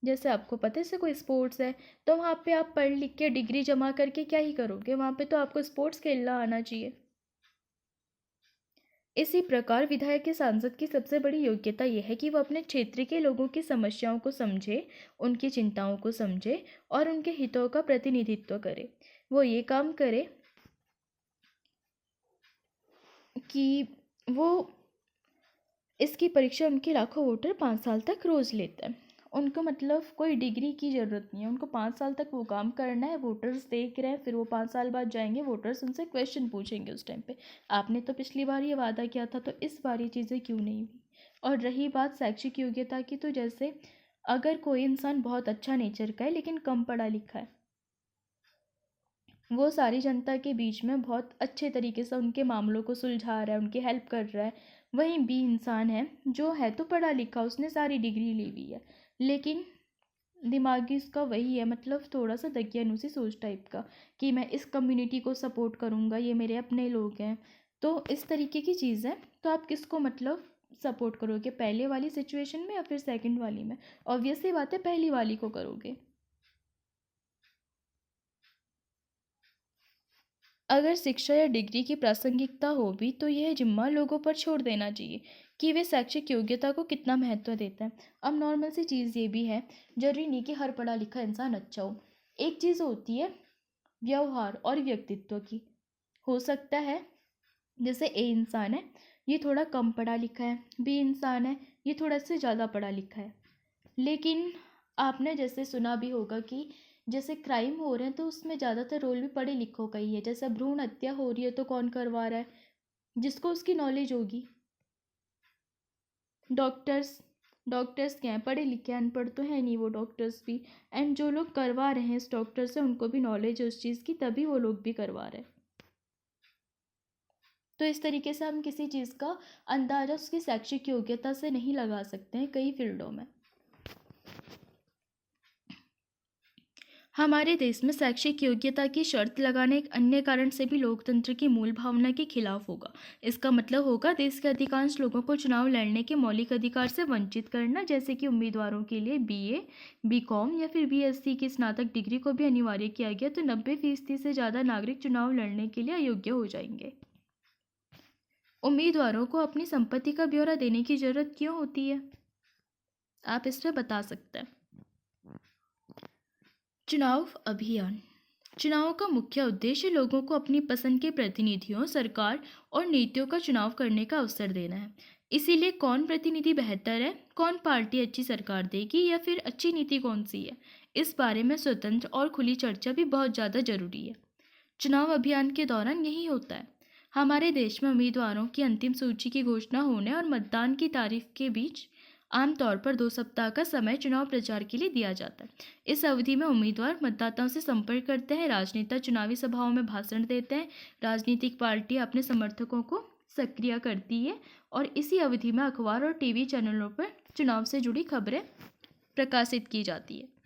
जैसे आपको पता है, जैसे कोई स्पोर्ट्स है, तो वहाँ पे आप पढ़ लिख के डिग्री जमा करके क्या ही करोगे, वहाँ पे तो आपको स्पोर्ट्स खेलना आना चाहिए। इसी प्रकार विधायक के सांसद की सबसे बड़ी योग्यता यह है कि वह अपने क्षेत्र के लोगों की समस्याओं को समझे, उनकी चिंताओं को समझे और उनके हितों का प्रतिनिधित्व करे। वो ये काम करे कि वो इसकी परीक्षा उनके लाखों वोटर 5 साल तक रोज लेते हैं। उनको मतलब कोई डिग्री की ज़रूरत नहीं है, उनको 5 साल तक वो काम करना है। वोटर्स देख रहे हैं, फिर वो 5 साल बाद जाएंगे, वोटर्स उनसे क्वेश्चन पूछेंगे उस टाइम पे, आपने तो पिछली बार ये वादा किया था, तो इस बार ये चीज़ें क्यों नहीं हुई। और रही बात शैक्षिक योग्यता की, तो जैसे अगर कोई इंसान बहुत अच्छा नेचर का है लेकिन कम पढ़ा लिखा है, वो सारी जनता के बीच में बहुत अच्छे तरीके से उनके मामलों को सुलझा रहा है, उनकी हेल्प कर रहा है। वहीं बी इंसान है जो है तो पढ़ा लिखा, उसने सारी डिग्री ली हुई है, लेकिन दिमागी उसका वही है, मतलब थोड़ा सा दकियानूसी सोच टाइप का, कि मैं इस कम्युनिटी को सपोर्ट करूँगा, ये मेरे अपने लोग हैं। तो इस तरीके की चीज़ है। तो आप किसको मतलब सपोर्ट करोगे, पहले वाली सिचुएशन में या फिर सेकंड वाली में? ऑब्वियसली बात है, पहली वाली को करोगे। अगर शिक्षा या डिग्री की प्रासंगिकता हो भी, तो यह जिम्मा लोगों पर छोड़ देना चाहिए कि वे शैक्षिक योग्यता को कितना महत्व देते हैं। अब नॉर्मल सी चीज़ ये भी है, जरूरी नहीं कि हर पढ़ा लिखा इंसान अच्छा हो। एक चीज़ होती है व्यवहार और व्यक्तित्व की। हो सकता है जैसे ए इंसान है, ये थोड़ा कम पढ़ा लिखा है, बी इंसान है, ये थोड़ा से ज़्यादा पढ़ा लिखा है, लेकिन आपने जैसे सुना भी होगा कि जैसे क्राइम हो रहे हैं तो उसमें ज़्यादातर रोल भी पढ़े लिखों का ही है। जैसे भ्रूण हत्या हो रही है तो कौन करवा रहा है? जिसको उसकी नॉलेज होगी। डॉक्टर्स, डॉक्टर्स क्या हैं, पढ़े लिखे, अनपढ़ तो है नहीं वो डॉक्टर्स भी। एंड जो लोग करवा रहे हैं इस डॉक्टर से, उनको भी नॉलेज है उस चीज़ की, तभी वो लोग भी करवा रहे हैं। तो इस तरीके से हम किसी चीज़ का अंदाज़ा उसकी शैक्षिक योग्यता से नहीं लगा सकते हैं कई फील्डों में। हमारे देश में शैक्षिक योग्यता की शर्त लगाने एक अन्य कारण से भी लोकतंत्र की मूल भावना के खिलाफ होगा। इसका मतलब होगा देश के अधिकांश लोगों को चुनाव लड़ने के मौलिक अधिकार से वंचित करना, जैसे कि उम्मीदवारों के लिए बीए, बीकॉम या फिर बीएससी की स्नातक डिग्री को भी अनिवार्य किया गया, तो 90% से ज़्यादा नागरिक चुनाव लड़ने के लिए अयोग्य हो जाएंगे। उम्मीदवारों को अपनी संपत्ति का ब्यौरा देने की जरूरत क्यों होती है, आप इस पर बता सकते हैं? चुनाव अभियान। चुनाव का मुख्य उद्देश्य लोगों को अपनी पसंद के प्रतिनिधियों, सरकार और नीतियों का चुनाव करने का अवसर देना है। इसीलिए कौन प्रतिनिधि बेहतर है, कौन पार्टी अच्छी सरकार देगी या फिर अच्छी नीति कौन सी है, इस बारे में स्वतंत्र और खुली चर्चा भी बहुत ज़्यादा जरूरी है। चुनाव अभियान के दौरान यही होता है। हमारे देश में उम्मीदवारों की अंतिम सूची की घोषणा होने और मतदान की तारीख के बीच आमतौर पर 2 सप्ताह का समय चुनाव प्रचार के लिए दिया जाता है। इस अवधि में उम्मीदवार मतदाताओं से संपर्क करते हैं, राजनेता चुनावी सभाओं में भाषण देते हैं, राजनीतिक पार्टी अपने समर्थकों को सक्रिय करती है और इसी अवधि में अखबार और टीवी चैनलों पर चुनाव से जुड़ी खबरें प्रकाशित की जाती है।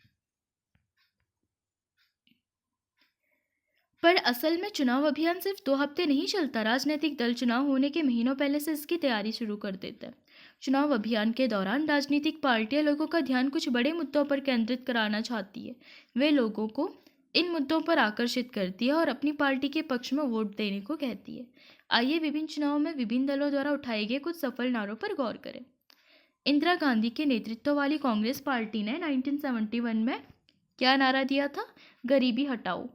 पर असल में चुनाव अभियान सिर्फ 2 हफ्ते नहीं चलता। राजनीतिक दल चुनाव होने के महीनों पहले से इसकी तैयारी शुरू कर देते हैं। चुनाव अभियान के दौरान राजनीतिक पार्टियां लोगों का ध्यान कुछ बड़े मुद्दों पर केंद्रित कराना चाहती है। वे लोगों को इन मुद्दों पर आकर्षित करती है और अपनी पार्टी के पक्ष में वोट देने को कहती है। आइए विभिन्न चुनावों में विभिन्न दलों द्वारा उठाए गए कुछ सफल नारों पर गौर करें। इंदिरा गांधी के नेतृत्व वाली कांग्रेस पार्टी ने 1971 में क्या नारा दिया था? गरीबी हटाओ।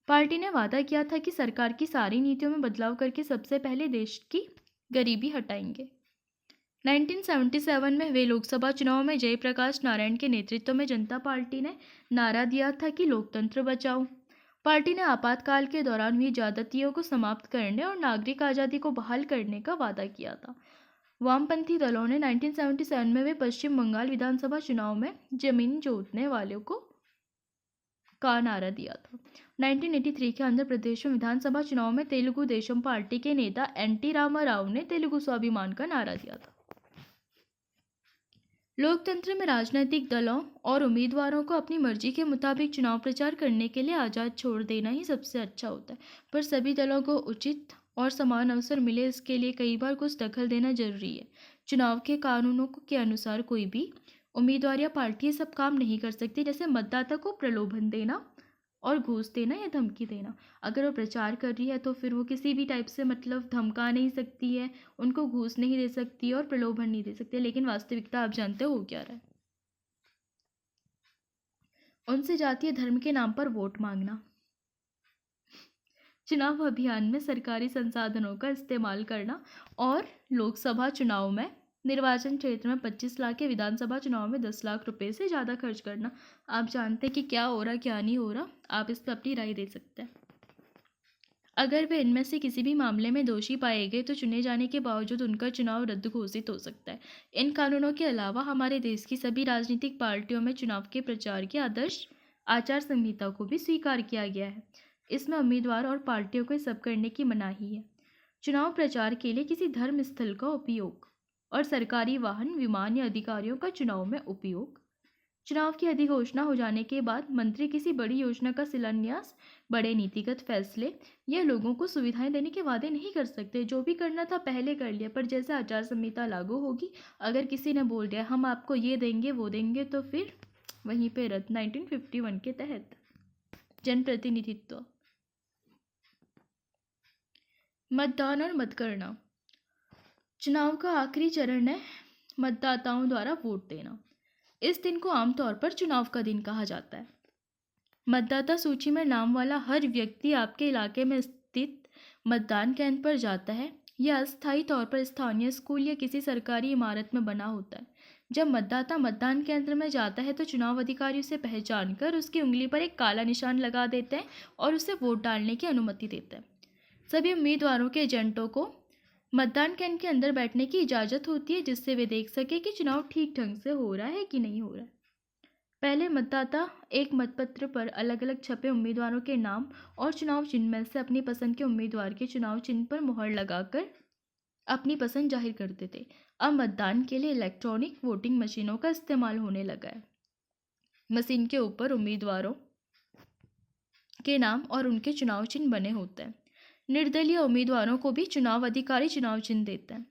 पार्टी ने वादा किया था कि सरकार की सारी नीतियों में बदलाव करके सबसे पहले देश की गरीबी हटाएंगे। 1977 में वे लोकसभा चुनाव में जयप्रकाश नारायण के नेतृत्व में जनता पार्टी ने नारा दिया था कि लोकतंत्र बचाओ। पार्टी ने आपातकाल के दौरान हुई ज्यादतियों को समाप्त करने और नागरिक आज़ादी को बहाल करने का वादा किया था। वामपंथी दलों ने 1977 में वे पश्चिम बंगाल विधानसभा चुनाव में जमीन जोतने वालों को का नारा दिया था। 1983 के आंध्र प्रदेश में विधानसभा चुनाव में तेलुगु देशम पार्टी के नेता एनटी रामाराव ने तेलुगु स्वाभिमान का नारा दिया था। लोकतंत्र में राजनीतिक दलों और उम्मीदवारों को अपनी मर्जी के मुताबिक चुनाव प्रचार करने के लिए आज़ाद छोड़ देना ही सबसे अच्छा होता है, पर सभी दलों को उचित और समान अवसर मिले इसके लिए कई बार कुछ दखल देना जरूरी है। चुनाव के कानूनों के अनुसार कोई भी उम्मीदवार या पार्टी ये सब काम नहीं कर सकती, जैसे मतदाता को प्रलोभन देना और घूस देना या धमकी देना। अगर वो प्रचार कर रही है तो फिर वो किसी भी टाइप से मतलब धमका नहीं सकती है, उनको घूस नहीं दे सकती और प्रलोभन नहीं दे सकती। लेकिन वास्तविकता आप जानते हो क्या रहा है, उनसे जातीय धर्म के नाम पर वोट मांगना, चुनाव अभियान में सरकारी संसाधनों का इस्तेमाल करना और लोकसभा चुनाव में निर्वाचन क्षेत्र में 25 लाख के विधानसभा चुनाव में 10 लाख रुपए से ज़्यादा खर्च करना। आप जानते हैं कि क्या हो रहा क्या नहीं हो रहा, आप इस पर अपनी राय दे सकते हैं। अगर वे इनमें से किसी भी मामले में दोषी पाए गए तो चुने जाने के बावजूद उनका चुनाव रद्द घोषित हो सकता है। इन कानूनों के अलावा हमारे देश की सभी राजनीतिक पार्टियों में चुनाव के प्रचार की आदर्श आचार संहिता को भी स्वीकार किया गया है। इसमें उम्मीदवार और पार्टियों को सब करने की मनाही है। चुनाव प्रचार के लिए किसी धर्म स्थल का उपयोग और सरकारी वाहन, विमान या अधिकारियों का चुनाव में उपयोग। चुनाव की अधिघोषणा हो जाने के बाद मंत्री किसी बड़ी योजना का शिलान्यास, बड़े नीतिगत फैसले या लोगों को सुविधाएं देने के वादे नहीं कर सकते। जो भी करना था पहले कर लिया, पर जैसे आचार संहिता लागू होगी, अगर किसी ने बोल दिया हम आपको ये देंगे वो देंगे, तो फिर वहीं पे रद्द। 1951 के तहत जनप्रतिनिधित्व, मतदान और मतगणना। चुनाव का आखिरी चरण है मतदाताओं द्वारा वोट देना। इस दिन को आमतौर पर चुनाव का दिन कहा जाता है। मतदाता सूची में नाम वाला हर व्यक्ति आपके इलाके में स्थित मतदान केंद्र पर जाता है। यह अस्थायी तौर पर स्थानीय स्कूल या किसी सरकारी इमारत में बना होता है। जब मतदाता मतदान केंद्र में जाता है तो चुनाव अधिकारी उसे पहचान कर उसकी उंगली पर एक काला निशान लगा देते हैं और उसे वोट डालने की अनुमति देते हैं। सभी उम्मीदवारों के एजेंटों को मतदान केंद्र के अंदर बैठने की इजाज़त होती है, जिससे वे देख सके कि चुनाव ठीक ढंग से हो रहा है कि नहीं हो रहा है। पहले मतदाता एक मतपत्र पर अलग अलग छपे उम्मीदवारों के नाम और चुनाव चिन्ह में से अपनी पसंद के उम्मीदवार के चुनाव चिन्ह पर मुहर लगाकर अपनी पसंद जाहिर करते थे। अब मतदान के लिए इलेक्ट्रॉनिक वोटिंग मशीनों का इस्तेमाल होने लगा है। मशीन के ऊपर उम्मीदवारों के नाम और उनके चुनाव चिन्ह बने होते हैं। निर्दलीय उम्मीदवारों को भी चुनाव अधिकारी चुनाव चिन्ह देते हैं।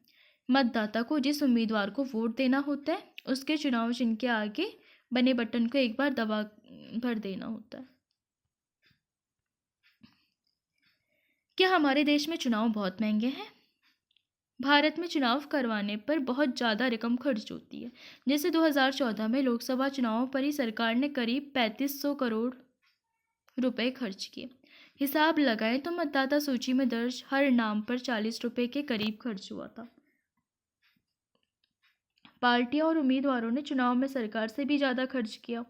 मतदाता को जिस उम्मीदवार को वोट देना होता है उसके चुनाव चिन्ह के आगे बने बटन को एक बार दबा भर देना होता है। क्या हमारे देश में चुनाव बहुत महंगे हैं? भारत में चुनाव करवाने पर बहुत ज़्यादा रकम खर्च होती है। जैसे 2014 में लोकसभा चुनावों पर ही सरकार ने करीब 3500 करोड़ रुपए खर्च किए। हिसाब लगाएं तो मतदाता सूची में दर्ज हर नाम पर 40 रुपए के करीब खर्च हुआ था। पार्टियों और उम्मीदवारों ने चुनाव में सरकार से भी ज़्यादा खर्च किया।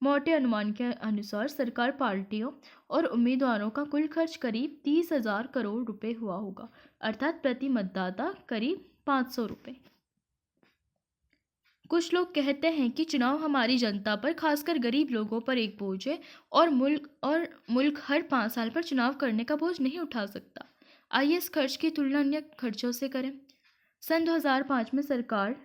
मोटे अनुमान के अनुसार सरकार, पार्टियों और उम्मीदवारों का कुल खर्च करीब 30,000 करोड़ रुपए हुआ होगा, अर्थात प्रति मतदाता करीब 500 रुपये। कुछ लोग कहते हैं कि चुनाव हमारी जनता पर, खासकर गरीब लोगों पर एक बोझ है और मुल्क हर 5 साल पर चुनाव करने का बोझ नहीं उठा सकता। आइए इस खर्च की तुलना अन्य खर्चों से करें। सन 2005 में सरकार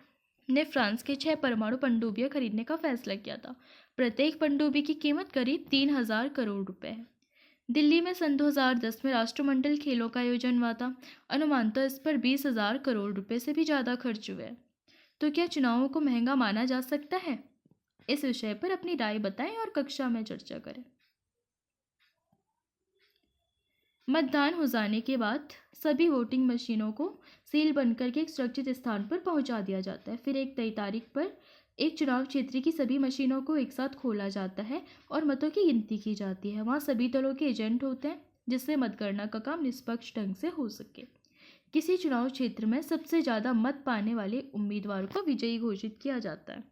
ने फ्रांस के 6 परमाणु पनडुब्बियां खरीदने का फैसला किया था। प्रत्येक पनडुब्बी की कीमत करीब 3,000 करोड़ रुपए है। दिल्ली में सन 2010 में राष्ट्रमंडल खेलों का आयोजन हुआ था। अनुमानतः इस पर 20,000 करोड़ रुपए से भी ज़्यादा खर्च हुए हैं। तो क्या चुनावों को महंगा माना जा सकता है? इस विषय पर अपनी राय बताएं और कक्षा में चर्चा करें। मतदान हो जाने के बाद सभी वोटिंग मशीनों को सील बंद करके एक सुरक्षित स्थान पर पहुंचा दिया जाता है। फिर एक तय तारीख पर एक चुनाव क्षेत्र की सभी मशीनों को एक साथ खोला जाता है और मतों की गिनती की जाती है। वहाँ सभी दलों के एजेंट होते हैं, जिससे मतगणना का काम निष्पक्ष ढंग से हो सके। किसी चुनाव क्षेत्र में सबसे ज़्यादा मत पाने वाले उम्मीदवार को विजयी घोषित किया जाता है।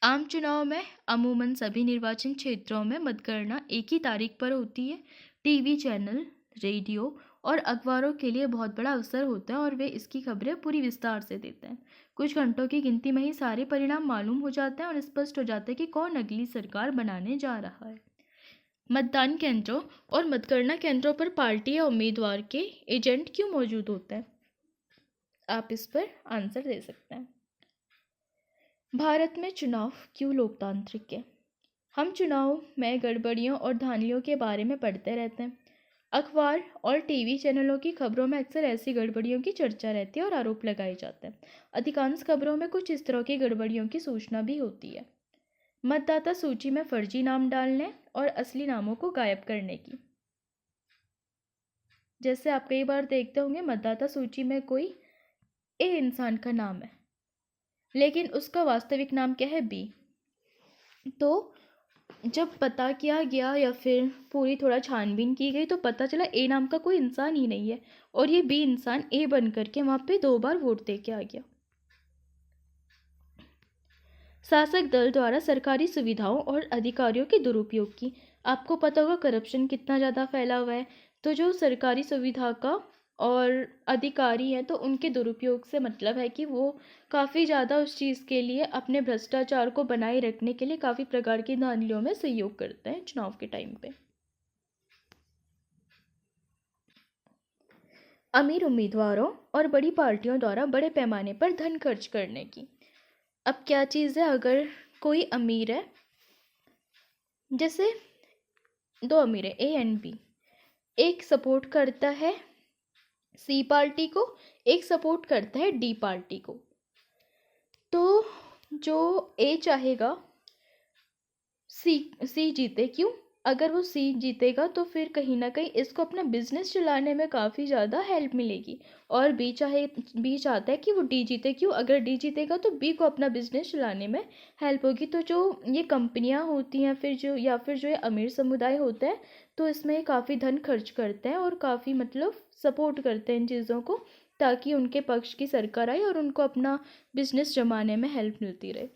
आम चुनाव में अमूमन सभी निर्वाचन क्षेत्रों में मतगणना एक ही तारीख पर होती है। टीवी चैनल, रेडियो और अखबारों के लिए बहुत बड़ा अवसर होता है और वे इसकी खबरें पूरी विस्तार से देते हैं। कुछ घंटों की गिनती में ही सारे परिणाम मालूम हो जाते हैं और स्पष्ट हो जाता है कि कौन अगली सरकार बनाने जा रहा है। मतदान केंद्रों और मतगणना केंद्रों पर पार्टी या उम्मीदवार के एजेंट क्यों मौजूद होते हैं? आप इस पर आंसर दे सकते हैं। भारत में चुनाव क्यों लोकतांत्रिक है? हम चुनाव में गड़बड़ियों और धांधलियों के बारे में पढ़ते रहते हैं। अखबार और टीवी चैनलों की खबरों में अक्सर ऐसी गड़बड़ियों की चर्चा रहती है और आरोप लगाए जाते हैं। अधिकांश खबरों में कुछ इस तरह की गड़बड़ियों की सूचना भी होती है। मतदाता सूची में फर्जी नाम डालने और असली नामों को गायब करने की। जैसे आप कई बार देखते होंगे मतदाता सूची में कोई ए इंसान का नाम है, लेकिन उसका वास्तविक नाम क्या है? बी। तो जब पता किया गया या फिर पूरी थोड़ा छानबीन की गई तो पता चला ए नाम का कोई इंसान ही नहीं है और ये बी इंसान ए बन करके वहाँ पे 2 बार वोट दे के आ गया। शासक दल द्वारा सरकारी सुविधाओं और अधिकारियों के दुरुपयोग की। आपको पता होगा करप्शन कितना ज़्यादा फैला हुआ है, तो जो सरकारी सुविधा का और अधिकारी हैं तो उनके दुरुपयोग से मतलब है कि वो काफ़ी ज़्यादा उस चीज़ के लिए अपने भ्रष्टाचार को बनाए रखने के लिए काफ़ी प्रकार की धांधलियों में सहयोग करते हैं चुनाव के टाइम पे। अमीर उम्मीदवारों और बड़ी पार्टियों द्वारा बड़े पैमाने पर धन खर्च करने की। अब क्या चीज़ है, अगर कोई अमीर है, जैसे 2 अमीर है ए एंड बी, एक सपोर्ट करता है सी पार्टी को, एक सपोर्ट करता है डी पार्टी को। तो जो ए चाहेगा सी जीते, क्यों? अगर वो सी जीतेगा तो फिर कहीं ना कहीं इसको अपना बिजनेस चलाने में काफ़ी ज़्यादा हेल्प मिलेगी। और बी चाहता है कि वो डी जीते, क्यों? अगर डी जीतेगा तो बी को अपना बिजनेस चलाने में हेल्प होगी। तो जो ये कंपनियां होती हैं फिर जो ये अमीर समुदाय होता है, तो इसमें काफ़ी धन खर्च करते हैं और काफ़ी मतलब सपोर्ट करते हैं इन चीज़ों को, ताकि उनके पक्ष की सरकार आए और उनको अपना बिजनेस जमाने में हेल्प मिलती रहे।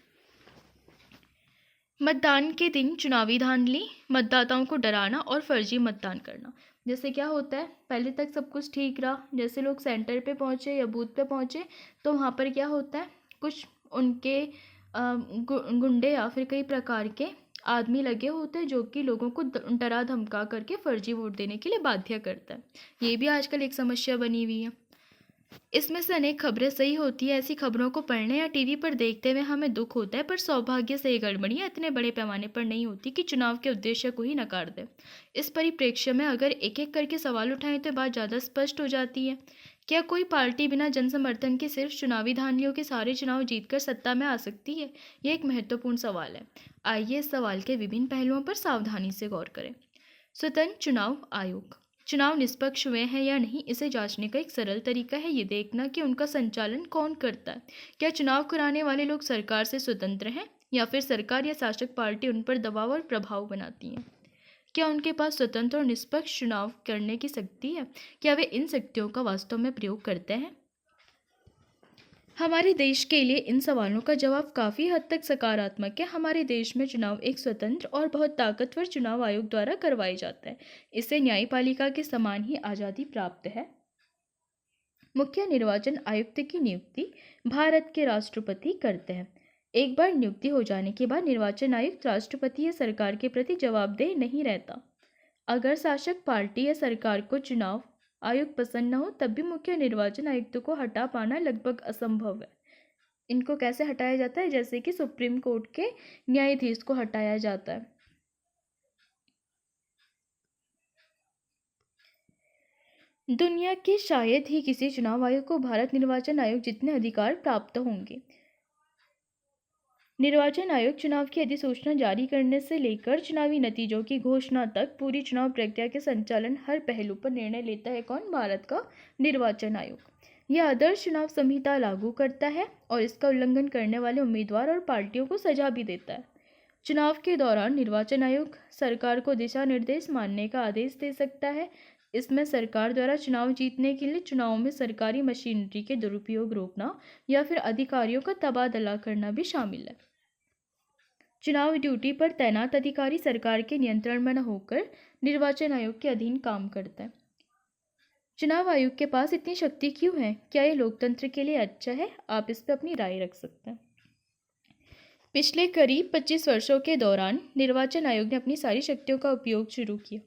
मतदान के दिन चुनावी धांधली, मतदाताओं को डराना और फर्जी मतदान करना। जैसे क्या होता है, पहले तक सब कुछ ठीक रहा, जैसे लोग सेंटर पे पहुंचे या बूथ पे पहुंचे तो वहाँ पर क्या होता है, कुछ उनके गुंडे या फिर कई प्रकार के आदमी लगे होते हैं जो कि लोगों को डरा धमका करके फर्जी वोट देने के लिए बाध्य करता है। ये भी आजकल एक समस्या बनी हुई है। इसमें से अनेक खबरें सही होती है। ऐसी खबरों को पढ़ने या टीवी पर देखते हुए हमें दुख होता है, पर सौभाग्य से ये गड़बड़ियाँ इतने बड़े पैमाने पर नहीं होती कि चुनाव के उद्देश्य को ही नकार दे। इस परिप्रेक्ष्य में अगर एक एक करके सवाल उठाएं तो बात ज़्यादा स्पष्ट हो जाती है। क्या कोई पार्टी बिना जनसमर्थन के सिर्फ चुनावी धांधलियों के सारे चुनाव जीतकर सत्ता में आ सकती है? यह एक महत्वपूर्ण सवाल है। आइए इस सवाल के विभिन्न पहलुओं पर सावधानी से गौर करें। स्वतंत्र चुनाव आयोग। चुनाव निष्पक्ष हुए हैं या नहीं, इसे जांचने का एक सरल तरीका है ये देखना कि उनका संचालन कौन करता है। क्या चुनाव कराने वाले लोग सरकार से स्वतंत्र हैं या फिर सरकार या शासक पार्टी उन पर दबाव और प्रभाव बनाती है? क्या उनके पास स्वतंत्र और निष्पक्ष चुनाव करने की शक्ति है? क्या वे इन शक्तियों का वास्तव में प्रयोग करते हैं? हमारे देश के लिए इन सवालों का जवाब काफ़ी हद तक सकारात्मक है। हमारे देश में चुनाव एक स्वतंत्र और बहुत ताकतवर चुनाव आयोग द्वारा करवाए जाता है। इसे न्यायपालिका के समान ही आज़ादी प्राप्त है। मुख्य निर्वाचन आयुक्त की नियुक्ति भारत के राष्ट्रपति करते हैं। एक बार नियुक्ति हो जाने के बाद निर्वाचन आयुक्त राष्ट्रपति या सरकार के प्रति जवाबदेह नहीं रहता। अगर शासक पार्टी या सरकार को चुनाव आयोग पसंद न हो तब भी मुख्य निर्वाचन आयुक्त को हटा पाना लगभग असंभव है। इनको कैसे हटाया जाता है? जैसे कि सुप्रीम कोर्ट के न्यायाधीश को हटाया जाता है। दुनिया के शायद ही किसी चुनाव आयोग को भारत निर्वाचन आयोग जितने अधिकार प्राप्त होंगे। निर्वाचन आयोग चुनाव की अधिसूचना जारी करने से लेकर चुनावी नतीजों की घोषणा तक पूरी चुनाव प्रक्रिया के संचालन हर पहलू पर निर्णय लेता है। कौन? भारत का निर्वाचन आयोग। यह आदर्श चुनाव संहिता लागू करता है और इसका उल्लंघन करने वाले उम्मीदवार और पार्टियों को सजा भी देता है। चुनाव के दौरान निर्वाचन आयोग सरकार को दिशा निर्देश मानने का आदेश दे सकता है। इसमें सरकार द्वारा चुनाव जीतने के लिए चुनाव में सरकारी मशीनरी के दुरुपयोग रोकना या फिर अधिकारियों का तबादला करना भी शामिल है। चुनाव ड्यूटी पर तैनात अधिकारी सरकार के नियंत्रण में न होकर निर्वाचन आयोग के अधीन काम करता है। चुनाव आयोग के पास इतनी शक्ति क्यों है? क्या ये लोकतंत्र के लिए अच्छा है? आप इस पर अपनी राय रख सकते हैं। पिछले करीब 25 वर्षों के दौरान निर्वाचन आयोग ने अपनी सारी शक्तियों का उपयोग शुरू किया।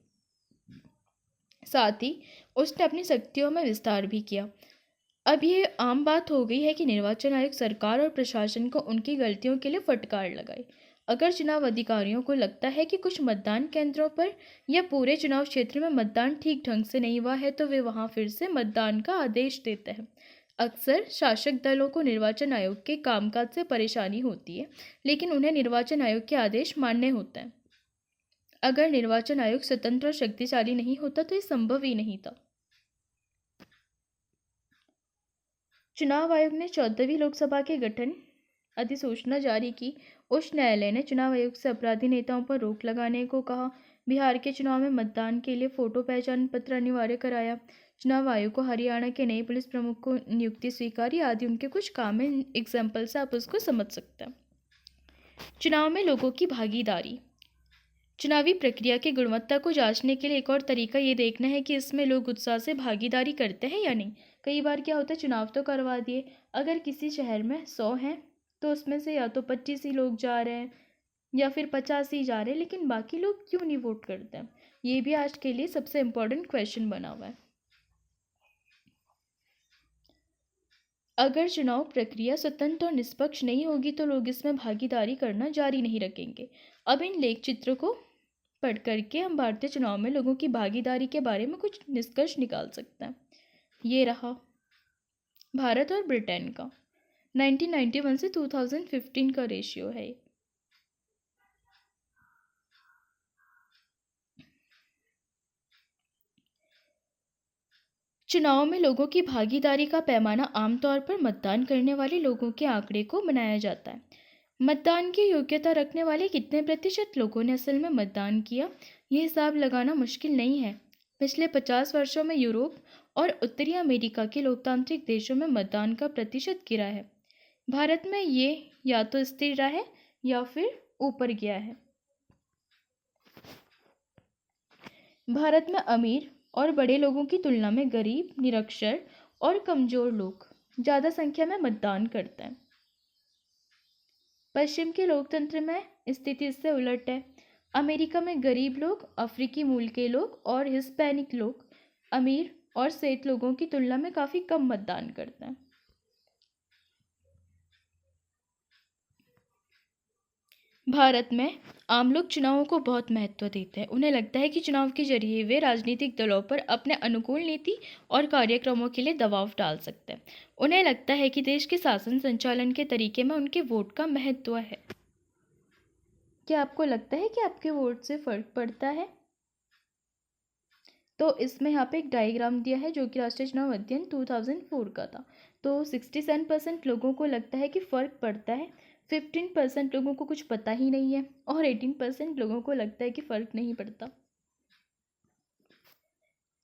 साथ ही उसने अपनी शक्तियों में विस्तार भी किया। अब ये आम बात हो गई है कि निर्वाचन आयोग सरकार और प्रशासन को उनकी गलतियों के लिए फटकार लगाए। अगर चुनाव अधिकारियों को लगता है कि कुछ मतदान केंद्रों पर या पूरे चुनाव क्षेत्र में मतदान ठीक ढंग से नहीं हुआ है तो वे वहां फिर से मतदान का आदेश देते हैं। अक्सर शासक दलों को निर्वाचन आयोग के कामकाज से परेशानी होती है, लेकिन उन्हें निर्वाचन आयोग के आदेश मानने होते हैं। अगर निर्वाचन आयोग स्वतंत्र और शक्तिशाली नहीं होता तो ये संभव ही नहीं था। चुनाव आयोग ने 14वीं लोकसभा के गठन अधिसूचना जारी की। उच्च न्यायालय ने चुनाव आयोग से अपराधी नेताओं पर रोक लगाने को कहा। बिहार के चुनाव में मतदान के लिए फोटो पहचान पत्र अनिवार्य कराया। चुनाव आयोग को हरियाणा के नए पुलिस प्रमुख को नियुक्ति स्वीकारी आदि उनके कुछ काम है। एग्जाम्पल से आप उसको समझ सकते हैं। चुनाव में लोगों की भागीदारी। चुनावी प्रक्रिया की गुणवत्ता को जांचने के लिए एक और तरीका ये देखना है कि इसमें लोग उत्साह से भागीदारी करते हैं या नहीं। कई बार क्या होता है, चुनाव तो करवा दिए, अगर किसी शहर में 100 हैं तो उसमें से या तो 25 ही लोग जा रहे हैं या फिर 50 ही जा रहे हैं, लेकिन बाकी लोग क्यों नहीं वोट करते हैं। ये भी आज के लिए सबसे इम्पोर्टेंट क्वेश्चन बना हुआ है। अगर चुनाव प्रक्रिया स्वतंत्र और निष्पक्ष नहीं होगी तो लोग इसमें भागीदारी करना जारी नहीं रखेंगे। अब इन लेख चित्र को पढ़ करके हम भारतीय चुनाव में लोगों की भागीदारी के बारे में कुछ निष्कर्ष निकाल सकते हैं। ये रहा भारत और ब्रिटेन का 1991 से 2015 का रेशियो है। चुनाव में लोगों की भागीदारी का पैमाना आमतौर पर मतदान करने वाले लोगों के आंकड़े को बनाया जाता है। मतदान की योग्यता रखने वाले कितने प्रतिशत लोगों ने असल में मतदान किया, यह हिसाब लगाना मुश्किल नहीं है। पिछले 50 वर्षों में यूरोप और उत्तरी अमेरिका के लोकतांत्रिक देशों में मतदान का प्रतिशत गिरा है। भारत में ये या तो स्थिर रहा है या फिर ऊपर गया है। भारत में अमीर और बड़े लोगों की तुलना में गरीब, निरक्षर और कमजोर लोग ज़्यादा संख्या में मतदान करते हैं। पश्चिम के लोकतंत्र में स्थिति इससे उलट है। अमेरिका में गरीब लोग, अफ्रीकी मूल के लोग और हिस्पैनिक लोग अमीर और सेठ लोगों की तुलना में काफ़ी कम मतदान करते हैं। भारत में आम लोग चुनावों को बहुत महत्व देते हैं। उन्हें लगता है कि चुनाव के जरिए वे राजनीतिक दलों पर अपने अनुकूल नीति और कार्यक्रमों के लिए दबाव डाल सकते हैं। उन्हें लगता है कि देश के शासन संचालन के तरीके में उनके वोट का महत्व है। क्या आपको लगता है कि आपके वोट से फर्क पड़ता है? तो इसमें यहाँ पे एक डायग्राम दिया है जो कि राष्ट्रीय चुनाव अध्ययन 2004 का था। तो 67% लोगों को लगता है कि फ़र्क पड़ता है, 15% लोगों को कुछ पता ही नहीं है और 18% लोगों को लगता है कि फ़र्क नहीं पड़ता।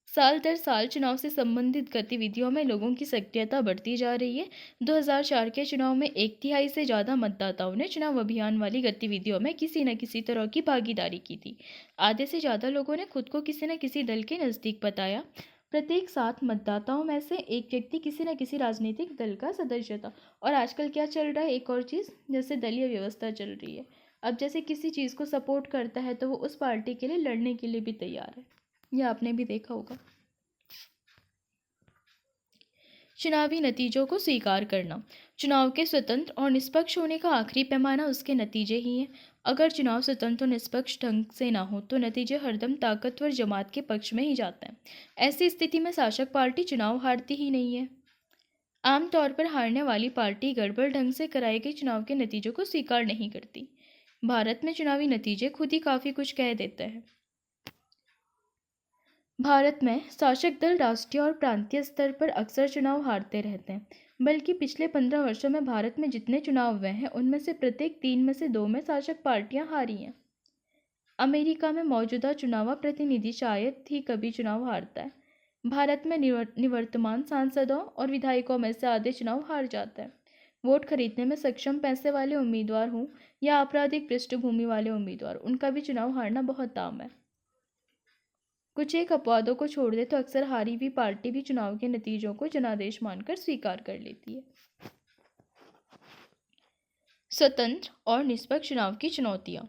साल दर साल चुनाव से संबंधित गतिविधियों में लोगों की सक्रियता बढ़ती जा रही है। 2004 के चुनाव में 1/3 से ज़्यादा मतदाताओं ने चुनाव अभियान वाली गतिविधियों में किसी न किसी तरह की भागीदारी की थी। आधे से ज़्यादा लोगों ने खुद को किसी न किसी दल के नज़दीक बताया। प्रत्येक 7 मतदाताओं में से एक व्यक्ति किसी न किसी राजनीतिक दल का सदस्य था। और आजकल क्या चल रहा है, एक और चीज़, जैसे दलीय व्यवस्था चल रही है। अब जैसे किसी चीज़ को सपोर्ट करता है तो वो उस पार्टी के लिए लड़ने के लिए भी तैयार है। यह आपने भी देखा होगा। चुनावी नतीजों को स्वीकार करना। चुनाव के स्वतंत्र और निष्पक्ष होने का आखिरी पैमाना उसके नतीजे ही हैं। अगर चुनाव स्वतंत्र और निष्पक्ष ढंग से ना हो तो नतीजे हरदम ताकतवर जमात के पक्ष में ही जाते हैं। ऐसी स्थिति में शासक पार्टी चुनाव हारती ही नहीं है। आमतौर पर हारने वाली पार्टी गड़बड़ ढंग से कराए गए चुनाव के नतीजों को स्वीकार नहीं करती। भारत में चुनावी नतीजे खुद ही काफ़ी कुछ कह देते हैं। भारत में शासक दल राष्ट्रीय और प्रांतीय स्तर पर अक्सर चुनाव हारते रहते हैं। बल्कि पिछले 15 वर्षों में भारत में जितने चुनाव हुए हैं उनमें से प्रत्येक 3 में से 2 में शासक पार्टियां हारी हैं। अमेरिका में मौजूदा चुनाव प्रतिनिधि शायद ही कभी चुनाव हारता है। भारत में निवर्तमान सांसदों और विधायकों में से आधे चुनाव हार जाते हैं। वोट खरीदने में सक्षम पैसे वाले उम्मीदवार हों या आपराधिक पृष्ठभूमि वाले उम्मीदवार, उनका भी चुनाव हारना बहुत आम है। कुछ एक अपवादों को छोड़ दे तो अक्सर हारी हुई पार्टी भी चुनाव के नतीजों को जनादेश मानकर स्वीकार कर लेती है। स्वतंत्र और निष्पक्ष चुनाव की चुनौतियां।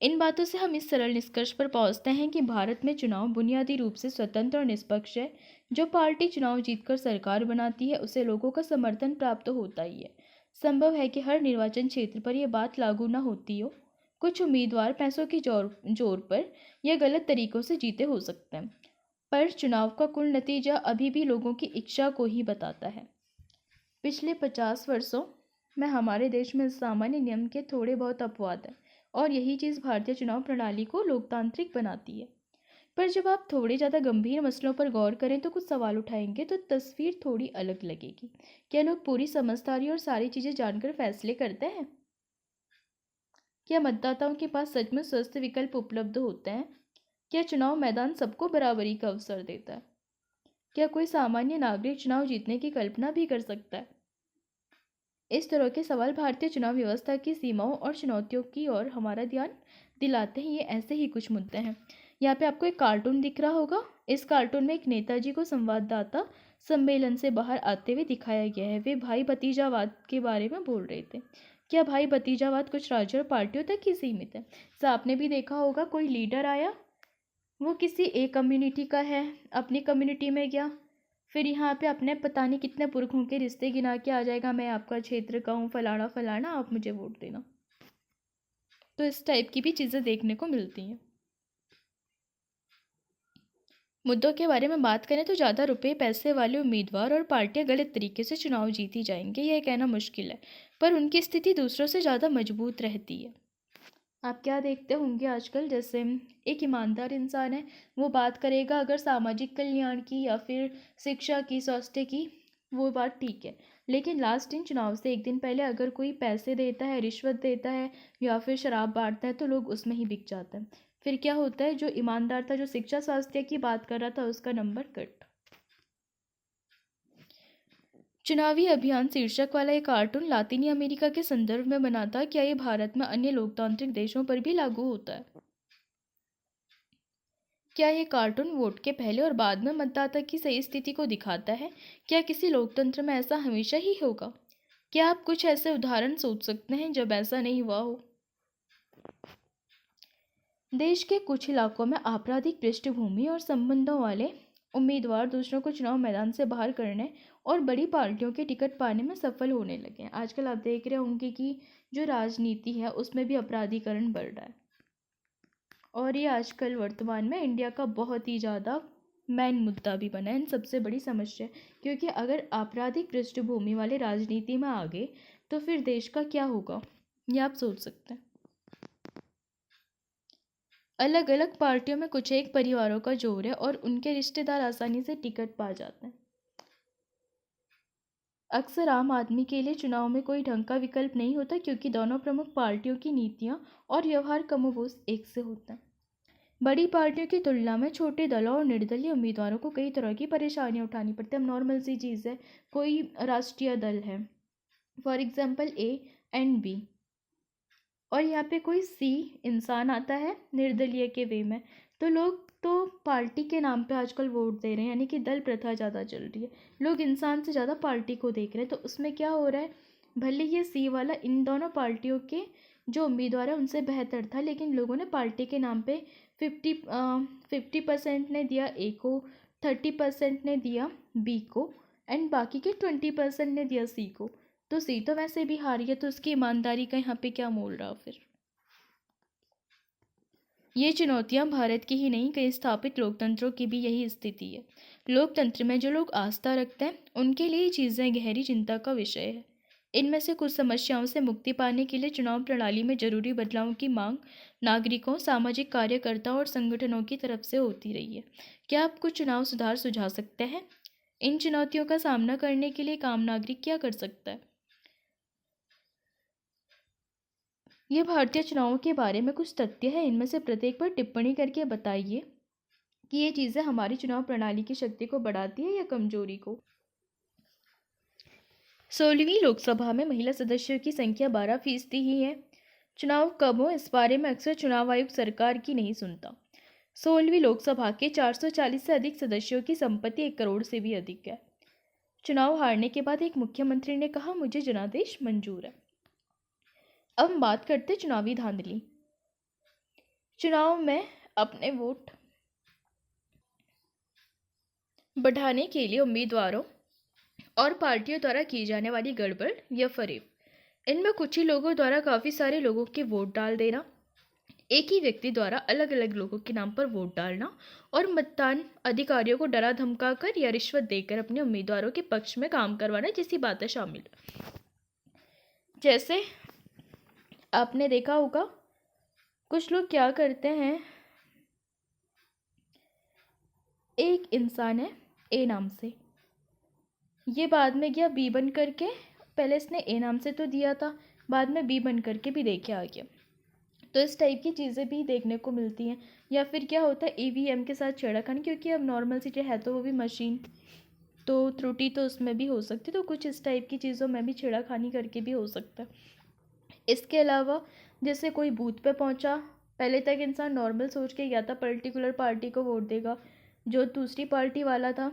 इन बातों से हम इस सरल निष्कर्ष पर पहुंचते हैं कि भारत में चुनाव बुनियादी रूप से स्वतंत्र और निष्पक्ष है। जो पार्टी चुनाव जीतकर सरकार बनाती है उसे लोगों का समर्थन प्राप्त होता ही है। संभव है कि हर निर्वाचन क्षेत्र पर यह बात लागू न होती हो। कुछ उम्मीदवार पैसों के जोर जोर पर या गलत तरीकों से जीते हो सकते हैं, पर चुनाव का कुल नतीजा अभी भी लोगों की इच्छा को ही बताता है। पिछले 50 वर्षों में हमारे देश में सामान्य नियम के थोड़े बहुत अपवाद हैं, और यही चीज़ भारतीय चुनाव प्रणाली को लोकतांत्रिक बनाती है। पर जब आप थोड़े ज़्यादा गंभीर मसलों पर गौर करें तो कुछ सवाल उठाएंगे तो तस्वीर थोड़ी अलग लगेगी। क्या लोग पूरी समझदारी और सारी चीज़ें जानकर फैसले करते हैं? क्या मतदाताओं के पास सचमुच स्वस्थ विकल्प उपलब्ध होते हैं? क्या चुनाव मैदान सबको बराबरी का अवसर देता है? क्या कोई सामान्य नागरिक चुनाव जीतने की कल्पना भी कर सकता है? इस तरह के सवाल भारतीय चुनाव व्यवस्था की सीमाओं और चुनौतियों की ओर हमारा ध्यान दिलाते हैं। ये ऐसे ही कुछ मुद्दे हैं। यहाँ पे आपको एक कार्टून दिख रहा होगा। इस कार्टून में एक नेताजी को संवाददाता सम्मेलन से बाहर आते हुए दिखाया गया है। वे भाई भतीजावाद के बारे में बोल रहे थे। क्या भाई भतीजावाद कुछ राज्यों और पार्टियों तक ही सीमित है? तो आपने भी देखा होगा, कोई लीडर आया, वो किसी एक कम्युनिटी का है, अपनी कम्युनिटी में गया, फिर यहाँ पे अपने पता नहीं कितने पुरखों के रिश्ते गिना के आ जाएगा, मैं आपका क्षेत्र का हूँ, फलाना फलाना, आप मुझे वोट देना। तो इस टाइप की भी चीज़ें देखने को मिलती हैं। मुद्दों के बारे में बात करें तो ज़्यादा रुपए पैसे वाले उम्मीदवार और पार्टियां गलत तरीके से चुनाव जीती जाएंगे, यह कहना मुश्किल है, पर उनकी स्थिति दूसरों से ज़्यादा मजबूत रहती है। आप क्या देखते होंगे आजकल, जैसे एक ईमानदार इंसान है, वो बात करेगा अगर सामाजिक कल्याण की या फिर शिक्षा की, स्वास्थ्य की, वो बात ठीक है, लेकिन लास्ट दिन चुनाव से एक दिन पहले अगर कोई पैसे देता है, रिश्वत देता है या फिर शराब बांटता है तो लोग उसमें ही बिक जाते हैं। फिर क्या होता है, जो ईमानदार था, जो शिक्षा स्वास्थ्य की बात कर रहा था, उसका नंबर कट। चुनावी अभियान शीर्षक वाला एक कार्टून लातीनी अमेरिका के संदर्भ में बना था। क्या ये भारत में अन्य लोकतांत्रिक देशों पर भी लागू होता है? क्या ये कार्टून वोट के पहले और बाद में मतदाता की सही स्थिति को दिखाता है? क्या किसी लोकतंत्र में ऐसा हमेशा ही होगा? क्या आप कुछ ऐसे उदाहरण सोच सकते हैं जब ऐसा नहीं हुआ हो? देश के कुछ इलाकों में आपराधिक पृष्ठभूमि और संबंधों वाले उम्मीदवार दूसरों को चुनाव मैदान से बाहर करने और बड़ी पार्टियों के टिकट पाने में सफल होने लगे हैं। आजकल आप देख रहे होंगे कि जो राजनीति है उसमें भी अपराधीकरण बढ़ रहा है, और ये आजकल वर्तमान में इंडिया का बहुत ही ज़्यादा मेन मुद्दा भी बना है, सबसे बड़ी समस्या। क्योंकि अगर आपराधिक पृष्ठभूमि वाले राजनीति में आ गए तो फिर देश का क्या होगा, ये आप सोच सकते हैं। अलग अलग पार्टियों में कुछ एक परिवारों का जोर है और उनके रिश्तेदार आसानी से टिकट पा जाते हैं। अक्सर आम आदमी के लिए चुनाव में कोई ढंग का विकल्प नहीं होता, क्योंकि दोनों प्रमुख पार्टियों की नीतियां और व्यवहार कमोबेश एक से होते हैं। बड़ी पार्टियों की तुलना में छोटे दलों और निर्दलीय उम्मीदवारों को कई तरह की परेशानियां उठानी पड़ती है। अब नॉर्मल सी चीज़ है, कोई राष्ट्रीय दल है, for example A and B, और यहाँ पे कोई सी इंसान आता है निर्दलीय के वे में, तो लोग तो पार्टी के नाम पे आजकल वोट दे रहे हैं, यानी कि दल प्रथा ज़्यादा चल रही है। लोग इंसान से ज़्यादा पार्टी को देख रहे हैं। तो उसमें क्या हो रहा है, भले ये सी वाला इन दोनों पार्टियों के जो उम्मीदवार है उनसे बेहतर था, लेकिन लोगों ने पार्टी के नाम पे 50% ने दिया ए को, 30% ने दिया बी को, एंड बाकी के 20% ने दिया सी को। तो सी तो वैसे भी हारी है, तो उसकी ईमानदारी का यहाँ पे क्या मोल रहा फिर। ये चुनौतियां भारत की ही नहीं, कई स्थापित लोकतंत्रों की भी यही स्थिति है। लोकतंत्र में जो लोग आस्था रखते हैं उनके लिए ये चीज़ें गहरी चिंता का विषय है। इनमें से कुछ समस्याओं से मुक्ति पाने के लिए चुनाव प्रणाली में जरूरी बदलावों की मांग नागरिकों, सामाजिक कार्यकर्ताओं और संगठनों की तरफ से होती रही है। क्या आप कुछ चुनाव सुधार सुझा सकते हैं? इन चुनौतियों का सामना करने के लिए एक आम नागरिक क्या कर सकता है? ये भारतीय चुनावों के बारे में कुछ तथ्य है, इनमें से प्रत्येक पर टिप्पणी करके बताइए कि ये चीज़ें हमारी चुनाव प्रणाली की शक्ति को बढ़ाती है या कमजोरी को। 16वीं लोकसभा में महिला सदस्यों की संख्या 12% ही है। चुनाव कब हो इस बारे में अक्सर चुनाव आयोग सरकार की नहीं सुनता। 16वीं लोकसभा के 440 से अधिक सदस्यों की संपत्ति 1 करोड़ से भी अधिक है। चुनाव हारने के बाद एक मुख्यमंत्री ने कहा, मुझे जनादेश मंजूर है। अब हम बात करते चुनावी धांधली। चुनाव में अपने वोट बढ़ाने के लिए उम्मीदवारों और पार्टियों द्वारा की जाने वाली गड़बड़ या फरेब। इनमें कुछ ही लोगों द्वारा काफ़ी सारे लोगों के वोट डाल देना, एक ही व्यक्ति द्वारा अलग अलग लोगों के नाम पर वोट डालना और मतदान अधिकारियों को डरा धमकाकर या रिश्वत देकर अपने उम्मीदवारों के पक्ष में काम करवाना जैसी बातें शामिल। जैसे आपने देखा होगा कुछ लोग क्या करते हैं, एक इंसान है ए नाम से, ये बाद में गया बी बन करके, पहले इसने ए नाम से तो दिया था, बाद में बी बन करके भी देखे आ गया। तो इस टाइप की चीज़ें भी देखने को मिलती हैं। या फिर क्या होता है ईवीएम के साथ छेड़खानी, क्योंकि अब नॉर्मल सी है तो वो भी मशीन, तो त्रुटि तो उसमें भी हो सकती है, तो कुछ इस टाइप की चीज़ों में भी छेड़खानी करके भी हो सकता है। इसके अलावा जैसे कोई बूथ पे पहुंचा, पहले तक इंसान नॉर्मल सोच के या तो पर्टिकुलर पार्टी को वोट देगा, जो दूसरी पार्टी वाला था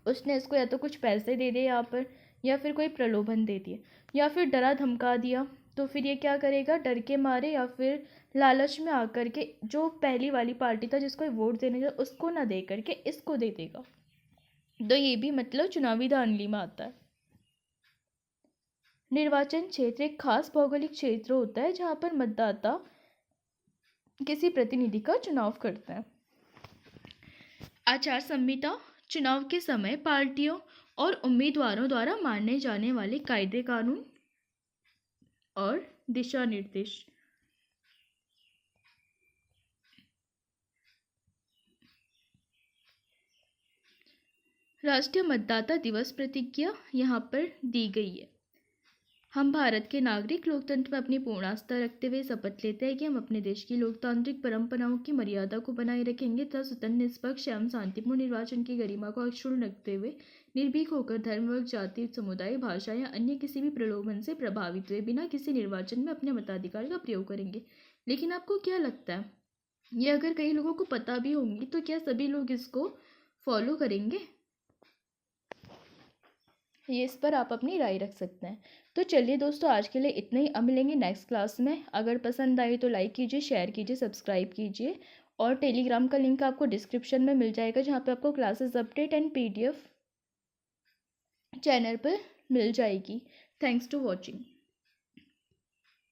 उसने इसको या तो कुछ पैसे दे दिए यहाँ पर, या फिर कोई प्रलोभन दे दिए, या फिर डरा धमका दिया, तो फिर ये क्या करेगा, डर के मारे या फिर लालच में आकर के जो पहली वाली पार्टी था जिसको वोट देने का उसको ना दे करके इसको दे देगा। तो ये भी मतलब चुनावी धांधली में आता है। निर्वाचन क्षेत्र एक खास भौगोलिक क्षेत्र होता है जहाँ पर मतदाता किसी प्रतिनिधि का चुनाव करते हैं। आचार संहिता चुनाव के समय पार्टियों और उम्मीदवारों द्वारा माने जाने वाले कायदे कानून और दिशा निर्देश। राष्ट्रीय मतदाता दिवस प्रतिज्ञा यहाँ पर दी गई है। हम भारत के नागरिक लोकतंत्र में अपनी पूर्ण आस्था रखते हुए शपथ लेते हैं कि हम अपने देश की लोकतांत्रिक परंपराओं की मर्यादा को बनाए रखेंगे तथा स्वतंत्र, निष्पक्ष एवं शांतिपूर्ण निर्वाचन की गरिमा को अक्षुण्ण रखते हुए निर्भीक होकर धर्म, वर्ग, जाति, समुदाय, भाषा या अन्य किसी भी प्रलोभन से प्रभावित हुए बिना किसी निर्वाचन में अपने मताधिकार का प्रयोग करेंगे। लेकिन आपको क्या लगता है, ये अगर कई लोगों को पता भी होंगी तो क्या सभी लोग इसको फॉलो करेंगे? ये इस पर आप अपनी राय रख सकते हैं। तो चलिए दोस्तों, आज के लिए इतना ही। अब मिलेंगे नेक्स्ट क्लास में। अगर पसंद आई तो लाइक कीजिए, शेयर कीजिए, सब्सक्राइब कीजिए, और टेलीग्राम का लिंक आपको डिस्क्रिप्शन में मिल जाएगा जहाँ पे आपको classes update and PDF channel पर मिल जाएगी। Thanks to watching.